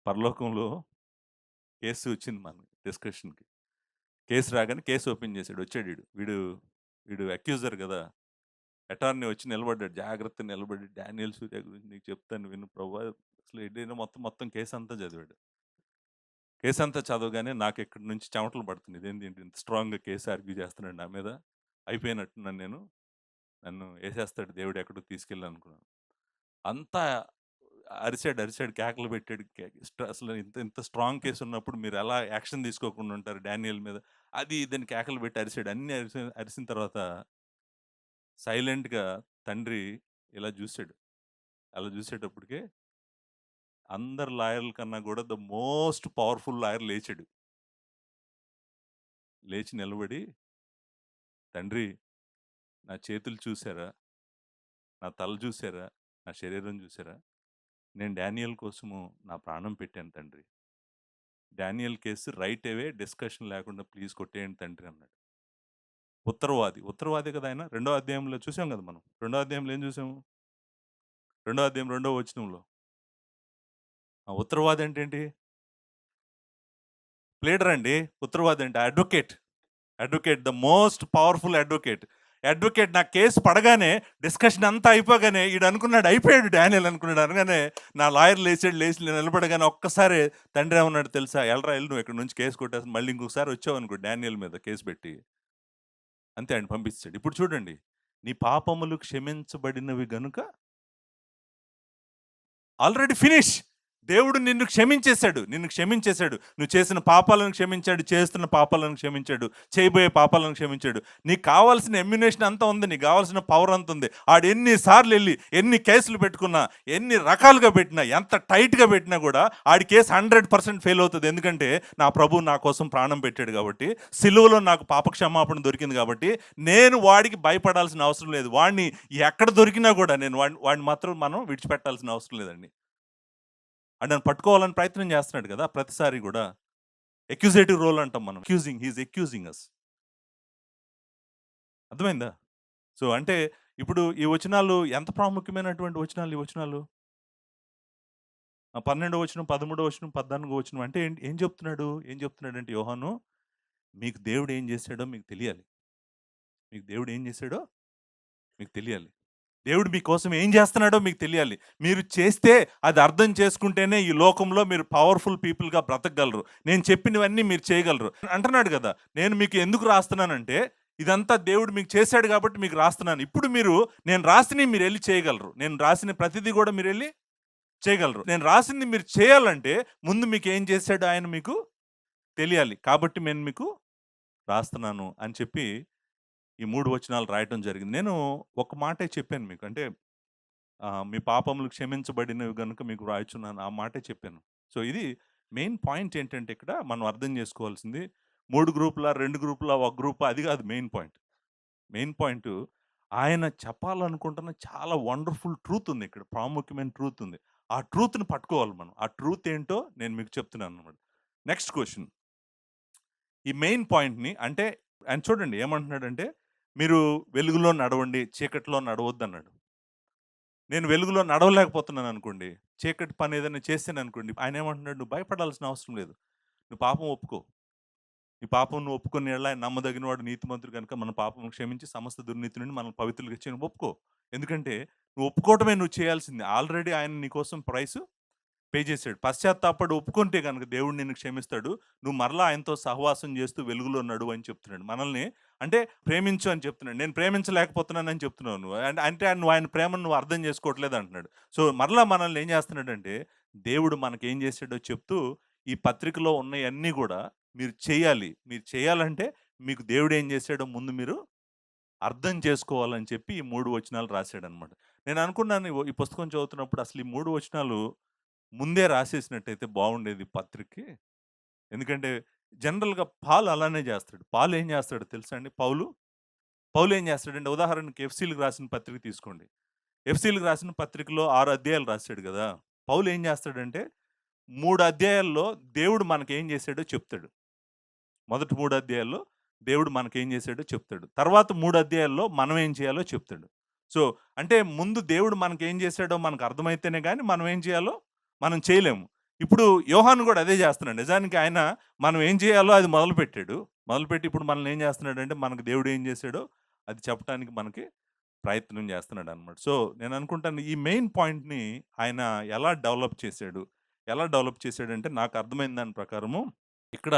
[SPEAKER 1] పరలోకంలో కేసు వచ్చింది మనకి డిస్కషన్‌కి. కేసు రాగానే కేసు ఓపెన్ చేసాడు. వచ్చాడు ఈడు. వీడు అక్యూజర్ గదా! అటార్నీ వచ్చి నిలబడ్డాడు. జాగ్రత్తగా నిలబడి డానియేల్ సూర్య గురించి నీకు చెప్తాను విను ప్రభువా. అసలు ఏంటంటే మొత్తం కేసంతా చదివాడు. కేసంతా చదవగానే నాకిక్కడి నుంచి చెమటలు పడుతున్నాయి. ఇదేంటి ఇంత స్ట్రాంగ్‌గా కేస్ ఆర్గ్యూ చేస్తున్నాడు నా మీద. అయిపోయినట్టున్నాను నేను. నన్ను ఏసేస్తాడు దేవుడు ఎక్కడో తీసుకెళ్ళాలనుకున్నాను. అంతా అరిసాడు, కేకలు పెట్టాడు. అసలు ఇంత స్ట్రాంగ్ కేస్ ఉన్నప్పుడు మీరెలా యాక్షన్ తీసుకోకుండా ఉంటారు డానియేల్ మీద. అది ఇదని కేకలు పెట్టి అరిసాడు. అన్నీ అరిసిన తర్వాత సైలెంట్‌గా తండ్రి ఇలా జూసాడు. అలా జూసేటప్పటికే అందరు లాయర్‌ల కన్నా గూడా ద మోస్ట్ పవర్‌ఫుల్ లాయర్ లేచాడు. లేచి నిలబడి, తండ్రి నా చేతులు చూసారా? నా తల చూసారా? నా శరీరం చూసారా? నేను డానియేల్ కోసము నా ప్రాణం పెట్టాను తండ్రి. Daniel case right away discussion లేకుండా ప్లీజ్ కొట్టేయండి తండ్రి అన్నాడు. ఉత్తరవాది కదా ఆయన. రెండో అధ్యాయంలో చూసాం కదా మనం. రెండో అధ్యాయంలో ఏం చూసాము? రెండో అధ్యాయం రెండో వచనంలో. ఉత్తరవాది అంటే ఏంటి? ప్లీడర్ అండి. ఉత్తరవాది అంటే advocate the most powerful advocate. నాకు కేసు పడగానే డిస్కషన్ అంతా అయిపోగానే ఈడు అనుకున్నాడు అయిపోయాడు డానియేల్ అనుకున్నాడు. అనగానే నా లాయర్ లేచి నిలబడగానే ఒక్కసారి తండ్రి ఏమన్నాడు తెలుసా? ఎల్రా నువ్వు ఇక్కడ నుంచి కేసు కొట్టేసి మళ్ళీ ఇంకొకసారి వచ్చావు అనుకో డానియేల్ మీద కేసు పెట్టి అంతే ఆయన పంపించాడు. ఇప్పుడు చూడండి, నీ పాపములు క్షమించబడినవి గనుక ఆల్రెడీ ఫినిష్. దేవుడు నిన్ను క్షమించేశాడు. నువ్వు చేసిన పాపాలను క్షమించాడు, చేస్తున్న పాపాలను క్షమించాడు, చేయబోయే పాపాలను క్షమించాడు. నీకు కావాల్సిన ఎమ్యునేషన్ అంతా ఉంది, నీకు కావాల్సిన పవర్ అంత ఉంది. ఆడు ఎన్నిసార్లు వెళ్ళి ఎన్ని కేసులు పెట్టుకున్నా, ఎన్ని రకాలుగా పెట్టినా, ఎంత టైట్గా పెట్టినా కూడా ఆడి కేసు 100% ఫెయిల్ అవుతుంది. ఎందుకంటే నా ప్రభు నా కోసం ప్రాణం పెట్టాడు కాబట్టి, సిలువలో నాకు పాపక్షమాపణ దొరికింది కాబట్టి నేను వాడికి భయపడాల్సిన అవసరం లేదు. వాడిని ఎక్కడ దొరికినా కూడా నేను వాడిని మాత్రం మనం విడిచిపెట్టాల్సిన అవసరం లేదండి. నన్ను పట్టుకోవాలని ప్రయత్నం చేస్తున్నాడు కదా ప్రతిసారి కూడా. ఎక్యూజేటివ్ రోల్ అంటాం మనం. హీఈస్ ఎక్యూజింగ్ అస్. అర్థమైందా? సో అంటే ఇప్పుడు ఈ వచనాలు ఎంత ప్రాముఖ్యమైనటువంటి వచనాలు ఈ వచనాలు? 12వ వచనం, 13వ వచనం, 14వ వచనం అంటే ఏం చెప్తున్నాడు? ఏం చెప్తున్నాడంటే యోహాను, మీకు దేవుడు ఏం చేశాడో మీకు తెలియాలి. దేవుడు మీకోసం ఏం చేస్తున్నాడో మీకు తెలియాలి. మీరు చేస్తే అది అర్థం చేసుకుంటేనే ఈ లోకంలో మీరు పవర్ఫుల్ పీపుల్‌గా బ్రతకగలరు. నేను చెప్పినవన్నీ మీరు చేయగలరు. అంటున్నాడు కదా! నేను మీకు ఎందుకు రాస్తున్నానంటే ఇదంతా దేవుడు మీకు చేశాడు కాబట్టి మీకు రాస్తున్నాను. ఇప్పుడు నేను రాసినవి మీరెళ్లి చేయగలరు. నేను రాసిన ప్రతిదీ కూడా మీరెళ్లి చేయగలరు. నేను రాసింది మీరు చేయాలంటే ముందు మీకు ఏం చేశాడో ఆయన మీకు తెలియాలి. కాబట్టి నేను మీకు రాస్తున్నాను అని చెప్పి ఈ 3 వచనాలు రాయటం జరిగింది. నేను ఒక మాటే చెప్పాను మీకు. అంటే మీ పాపములు క్షమించబడినవి గనుక మీకు వ్రాయుచున్నాను. ఆ మాటే చెప్పాను. సో ఇది మెయిన్ పాయింట్ ఏంటంటే ఇక్కడ మనం అర్థం చేసుకోవాల్సింది 3 గ్రూపులా, 2 గ్రూపులా, ఒక గ్రూపా అది కాదు మెయిన్ పాయింట్. మెయిన్ పాయింటు ఆయన చెప్పాలనుకుంటున్న చాలా వండర్‌ఫుల్ ట్రూత్ ఉంది ఇక్కడ. ప్రాముఖ్యమైన ట్రూత్ ఉంది. ఆ ట్రూత్‌ని పట్టుకోవాలి మనం. ఆ ట్రూత్ ఏంటో నేను మీకు చెప్తున్నానన్నమాట. Next question. ఈ మెయిన్ పాయింట్‌ని అంటే ఆయన చూడండి ఏమంటున్నాడంటే, "మీరు వెలుగులో నడవండి, చీకటిలో నడవద్దన్నాడు." నేను వెలుగులో నడవలేకపోతున్నాననుకోండి, చీకటి పని ఏదైనా చేశాననుకోండి, ఆయనేమంటున్నాడు, "నువ్వు భయపడాల్సిన అవసరం లేదు. నువ్వు పాపం ఒప్పుకో. నీ పాపం నువ్వు ఒప్పుకున్న యెడల ఆయన నమ్మదగినవాడు, నీతిమంతుడు గనుక మన పాపం క్షమించి సమస్త దుర్నీతి నుండి మనల్ని పవిత్రులుగా చేయను." ఒప్పుకో. ఎందుకంటే నువ్వు ఒప్పుకోవటమే నువ్వు చేయాల్సింది. ఆల్రెడీ ఆయన నీ కోసం ప్రైస్ పే చేసాడు. పశ్చాత్తాపడి ఒప్పుకుంటే గనుక దేవుడు నిన్ను క్షమిస్తాడు. నువ్వు మరలా ఆయనతో సహవాసం చేస్తూ వెలుగులో నడువు అని చెప్తున్నాడు. మనల్ని అంటే ప్రేమించు అని చెప్తున్నాడు. నేను ప్రేమించలేకపోతున్నానని చెప్తున్నావు నువ్వు. అంటే నువ్వు ఆయన ప్రేమను నువ్వు అర్థం చేసుకోవట్లేదు అంటున్నాడు. సో, మరలా మనల్ని ఏం చేస్తున్నాడంటే, దేవుడు మనకేం చేసాడో చెప్తూ, ఈ పత్రికలో ఉన్నయన్నీ గూడా మీరు చేయాలి. మీరు చేయాలంటే మీకు దేవుడు ఏం చేసాడో ముందు మీరు అర్థం చేసుకోవాలని చెప్పి ఈ 3 వచనాలు రాసాడనమాట. నేను అనుకున్నాను ఈ పుస్తకం చదువుతున్నప్పుడు అసలు ఈ 3 వచనాలు ముందే రాసేసినట్టయితే బాగుండేది పత్రికకి. ఎందుకంటే జనరల్‌గా పాల్ అలానే చేస్తాడు. పాల్ ఏం చేస్తాడో తెలుసా అండి? పౌలు ఏం చేస్తాడంటే ఉదాహరణకి ఎఫ్‌సీ‌లకు రాసిన పత్రిక తీసుకోండి. ఎఫ్‌సీ‌లకు రాసిన పత్రికలో 6 అధ్యాయాలు రాసాడు గదా! పౌలు ఏం చేస్తాడంటే 3 అధ్యాయాల్లో దేవుడు మనకేం చేసాడో చెప్తాడు. మొదటి 3 అధ్యాయాల్లో దేవుడు మనకేం చేసాడో చెప్తాడు. తర్వాత 3 అధ్యాయాల్లో మనం ఏం చేయాలో చెప్తాడు. సో, అంటే ముందు దేవుడు మనకేం చేసాడో మనకు అర్థమైతేనే గాని మనం ఏం చేయాలో మనం చేయలేము. ఇప్పుడు యోహాను గూడా అదే చేస్తున్నాడు. నిజానికి ఆయన మనం ఏం చేయాలో అది మొదలుపెట్టాడు. మొదలుపెట్టి ఇప్పుడు మనల్ని ఏం చేస్తున్నాడంటే మనకు దేవుడు ఏం చేసాడో అది చెప్పటానికి మనకి ప్రయత్నం చేస్తున్నాడనమాట. సో, నేను అనుకుంటాను ఈ మెయిన్ పాయింట్‌ని ఆయన ఎలా డెవలప్ చేసాడు? ఎలా డెవలప్ చేసాడంటే నాకు అర్థమైన దాని ప్రకారము ఇక్కడ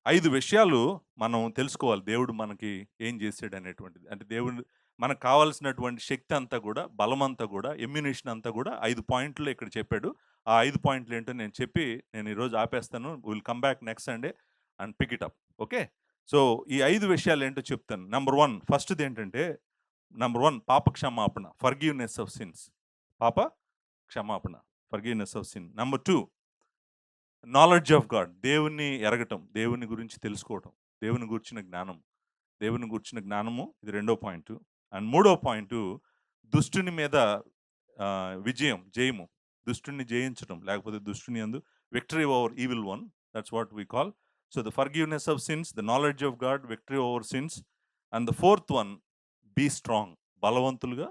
[SPEAKER 1] 5 విషయాలు మనం తెలుసుకోవాలి. దేవుడు మనకి ఏం చేసాడనేటువంటిది. అంటే దేవుడు మనకు కావాల్సినటువంటి శక్తి అంతా గూడా, బలమంతా గూడా, ఎమ్యునిషన్ అంతా గూడా 5 పాయింట్‌లో ఇక్కడ చెప్పాడు. ఆ 5 పాయింట్లు ఏంటో నేను చెప్పి నేను ఈరోజు ఆపేస్తాను. Will come back next Sunday and pick it up. Okay. So, ఈ 5 విషయాలు ఏంటో చెప్తాను. నంబర్ 1 ఫస్ట్‌ది ఏంటంటే నంబర్ 1 పాప క్షమాపణ. Forgiveness of since. పాప క్షమాపణ. Forgiveness of sin. Number 2 knowledge of God. దేవుణ్ణి ఎరగటం. దేవుని గురించి తెలుసుకోవటం. దేవుని గూర్చిన జ్ఞానం. దేవుని గూర్చిన జ్ఞానము ఇది రెండో పాయింటు. అండ్ మూడో పాయింటు దుష్టుని మీద విజయం, జయము. దుష్టుడిని జయించటం. లేకపోతే దుష్టుని యందు victory over evil one. That's what we call. So, the forgiveness of sins, the knowledge of God, victory over sins. And the fourth one be strong. బలవంతులుగా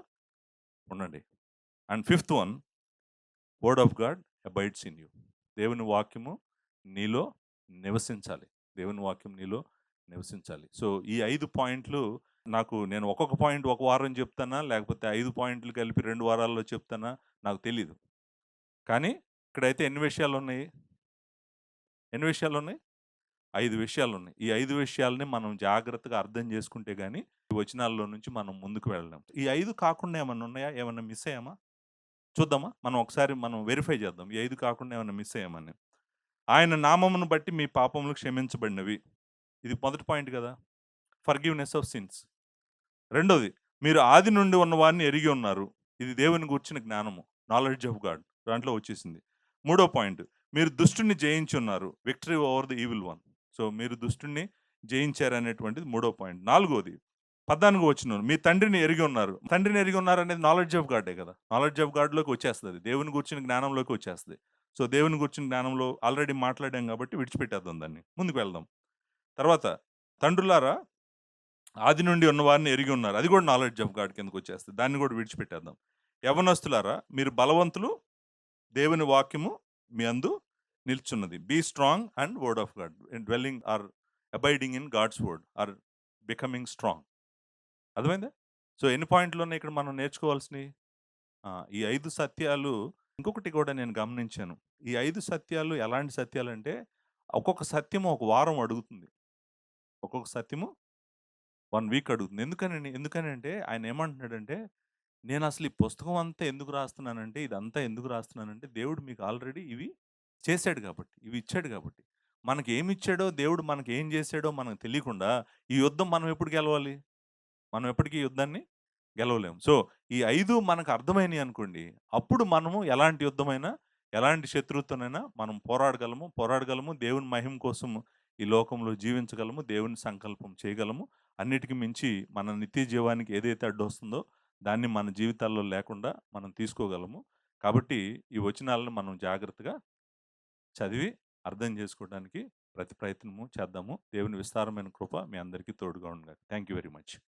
[SPEAKER 1] ఉండండి. And fifth one word of God abides in you. దేవుని వాక్యము నీలో నివసించాలి. దేవుని వాక్యం నీలో నివసించాలి. So, ఈ 5 పాయింట్లు నేను ఒక్కొక్క పాయింట్ ఒక వారం చెప్తానా? లేకపోతే 5 పాయింట్లు కలిపి 2 వారాల్లో చెప్తానా? నాకు తెలీదు. కానీ ఇక్కడైతే ఎన్ని విషయాలున్నాయి? ఎన్ని విషయాలున్నాయి? 5 విషయాలున్నాయి. ఈ 5 విషయాలని మనం జాగ్రత్తగా అర్థం చేసుకుంటే గాని, ఈ వచనాల్లో నుంచి మనం ముందుకు వెళ్ళలేం. ఈ 5 కాకుండా ఏమన్నా ఉన్నాయా? ఏమన్నా మిస్ అయ్యామా? చూద్దామా? మనం వెరిఫై చేద్దాం. ఈ 5 కాకుండా ఏమన్నా మిస్ అయ్యామని. ఆయన నామమును బట్టి మీ పాపములు క్షమించబడినవి. ఇది మొదటి పాయింట్ గదా! Forgiveness of since. రెండోది, మీరు ఆది నుండి ఉన్న వారిని ఎరిగి ఉన్నారు. ఇది దేవుని గూర్చిన జ్ఞానము. Knowledge of God. దాంట్లో వచ్చేసింది. మూడో పాయింట్, మీరు దుష్టుని జయించున్నారు. Victory over the evil one. So, మీరు దుష్టుని జయించారనేటువంటిది మూడో పాయింట్. నాలుగోది 14వ వచనం, మీ తండ్రిని ఎరిగి ఉన్నారు. తండ్రిని ఎరిగి ఉన్నారనేది నాలెడ్జ్ ఆఫ్ గాడే కదా! నాలెడ్జ్ ఆఫ్ గాడ్‌లోకి వచ్చేస్తది. దేవుని గూర్చిన జ్ఞానంలోకి వచ్చేస్తది. సో, దేవుని గూర్చిన జ్ఞానంలో ఆల్రెడీ మాట్లాడాం కాబట్టి విడిచిపెట్టేద్దాం దాన్ని. ముందుకు వెళ్దాం. తర్వాత తండ్రులారా ఆది నుండి ఉన్నవారిని ఎరిగి ఉన్నారు. అది కూడా నాలెడ్జ్ ఆఫ్ గాడ్ కిందకొచ్చేస్తది. దాన్ని కూడా విడిచిపెట్టేద్దాం. యవ్వనస్తులారా మీరు బలవంతులు, దేవుని వాక్యము మీ అందు నిల్చున్నది. Be strong and word of God. Dwelling or abiding in God's word are becoming strong. అర్థమైందా? సో, ఎన్ని పాయింట్లున్నాయి ఇక్కడ మనం నేర్చుకోవాల్సినయి? ఈ 5 సత్యాలు ఇంకొకటి కూడా నేను గమనించాను. ఈ 5 సత్యాలు ఎలాంటి సత్యాలంటే, ఒక్కొక్క సత్యము ఒక వారం అడుగుతుంది. ఒక్కొక్క సత్యము 1 వీక్ అడుగుతుంది. ఎందుకనంటే ఆయన ఏమంటున్నాడంటే, నేనసలు ఈ పుస్తకం అంతా ఎందుకు రాస్తున్నానంటే, ఇదంతా ఎందుకు రాస్తున్నానంటే, దేవుడు మీకు ఆల్రెడీ ఇవి చేశాడు కాబట్టి. ఇవి ఇచ్చాడు కాబట్టి. మనకేమిచ్చాడో, దేవుడు మనకేం చేశాడో మనకు తెలియకుండా, ఈ యుద్ధం మనం ఎప్పుడు గెలవాలి? మనం ఎప్పటికీ యుద్ధాన్ని గెలవలేము. సో, ఈ 5 మనకు అర్థమైనయి అనుకోండి, అప్పుడు మనము ఎలాంటి యుద్ధమైనా, ఎలాంటి శత్రువుతోనైనా మనం పోరాడగలము. దేవుని మహిమ కోసం ఈ లోకంలో జీవించగలము, దేవుని సంకల్పం చేయగలము. అన్నిటికి మించి మన నిత్య జీవానికి ఏదైతే అడ్డొస్తుందో దాన్ని మన జీవితాల్లో లేకుండా మనం తీసుకోగలము. కాబట్టి ఈ వచనాలను మనం జాగ్రత్తగా చదివి అర్థం చేసుకోవడానికి ప్రతి ప్రయత్నము చేద్దాము. దేవుని విస్తారమైన కృప మీ అందరికీ తోడుగా ఉండుగాక. Thank you very much.